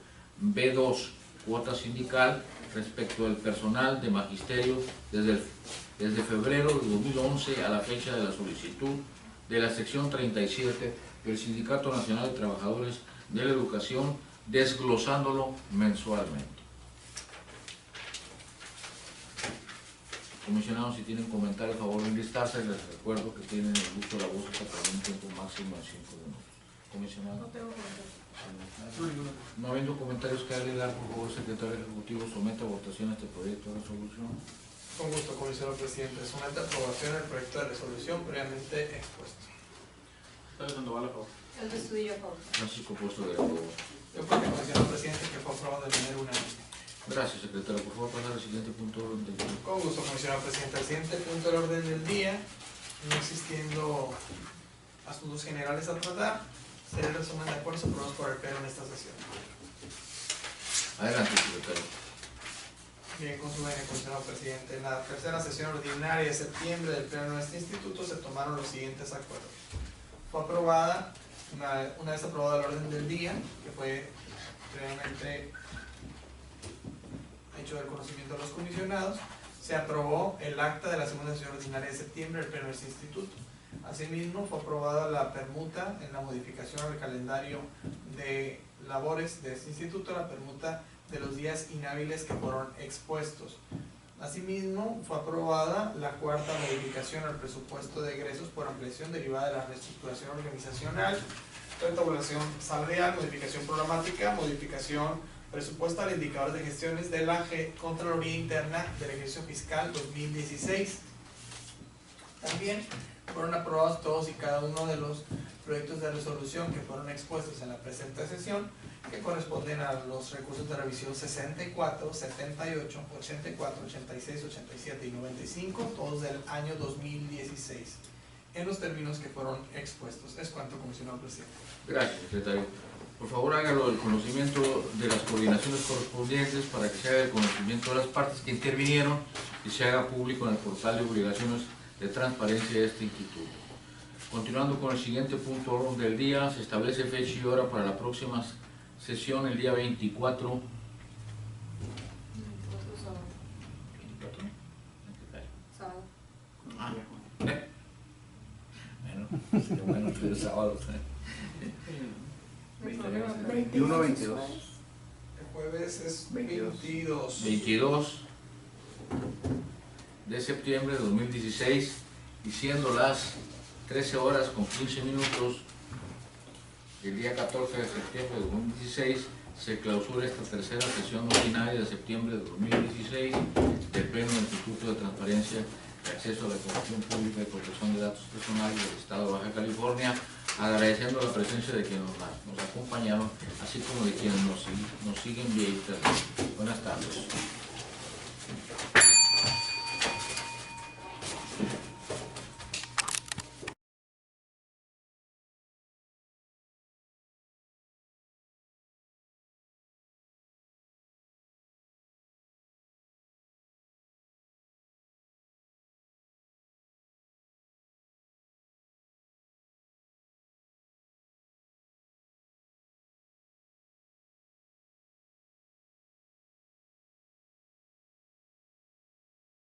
B2, cuota sindical, respecto del personal de magisterio desde febrero de 2011 a la fecha de la solicitud de la sección 37 del Sindicato Nacional de Trabajadores de la Educación, desglosándolo mensualmente. Comisionados, si tienen comentarios, a favor de enlistarse, les recuerdo que tienen el uso de la voz hasta por un tiempo máximo de 5 minutos. Comisionado. No tengo comentarios. No habiendo comentarios que agregar, por favor, secretario ejecutivo, someta a votación este proyecto de resolución. Con gusto, comisionado presidente. Somete a aprobación el proyecto de resolución previamente expuesto. El de Estudillo, a favor. Francisco Puesto de acuerdo. Yo creo que comisionado presidente que fue aprobado de manera unánime. Gracias, secretario. Por favor, pasar al siguiente punto de orden del día. Con gusto, comisionado presidente. El siguiente punto del orden del día, no existiendo asuntos generales a tratar, será el resumen de acuerdos aprobados por el Pleno en esta sesión. Adelante, secretario. Bien, con su venia, comisionado presidente. En la tercera sesión ordinaria de septiembre del Pleno de este instituto se tomaron los siguientes acuerdos. Fue aprobada, una vez aprobado el orden del día, que fue previamente hecho del conocimiento de los comisionados, se aprobó el acta de la segunda sesión ordinaria de septiembre del Pleno de este instituto. Asimismo, fue aprobada la permuta en la modificación al calendario de labores de este instituto, la permuta de los días inhábiles que fueron expuestos. Asimismo, fue aprobada la cuarta modificación al presupuesto de egresos por ampliación derivada de la reestructuración organizacional, retabulación salarial, modificación programática, modificación presupuestal, indicadores de gestiones de la Contraloría Interna del Ejercicio Fiscal 2016. También fueron aprobados todos y cada uno de los proyectos de resolución que fueron expuestos en la presente sesión, que corresponden a los recursos de revisión 64, 78, 84, 86, 87 y 95, todos del año 2016, en los términos que fueron expuestos. Es cuanto, comisionado presidente. Gracias, secretario. Por favor, hágalo del conocimiento de las coordinaciones correspondientes para que se haga el conocimiento de las partes que intervinieron y se haga público en el portal de obligaciones de transparencia de este instituto. Continuando con el siguiente punto orden del día, se establece fecha y hora para la próxima sesión el día 24. Sábado. Ah, bueno, sería bueno que el sábado. 21 o 22. El jueves es 22. 22 de septiembre de 2016, y siendo las 13 horas con 15 minutos el día 14 de septiembre de 2016, se clausura esta tercera sesión ordinaria de septiembre de 2016 del Pleno del Instituto de Transparencia, de Acceso a la Información Pública y Protección de Datos Personales del Estado de Baja California, agradeciendo la presencia de quienes nos acompañaron, así como de quienes nos siguen vía internet. Buenas tardes.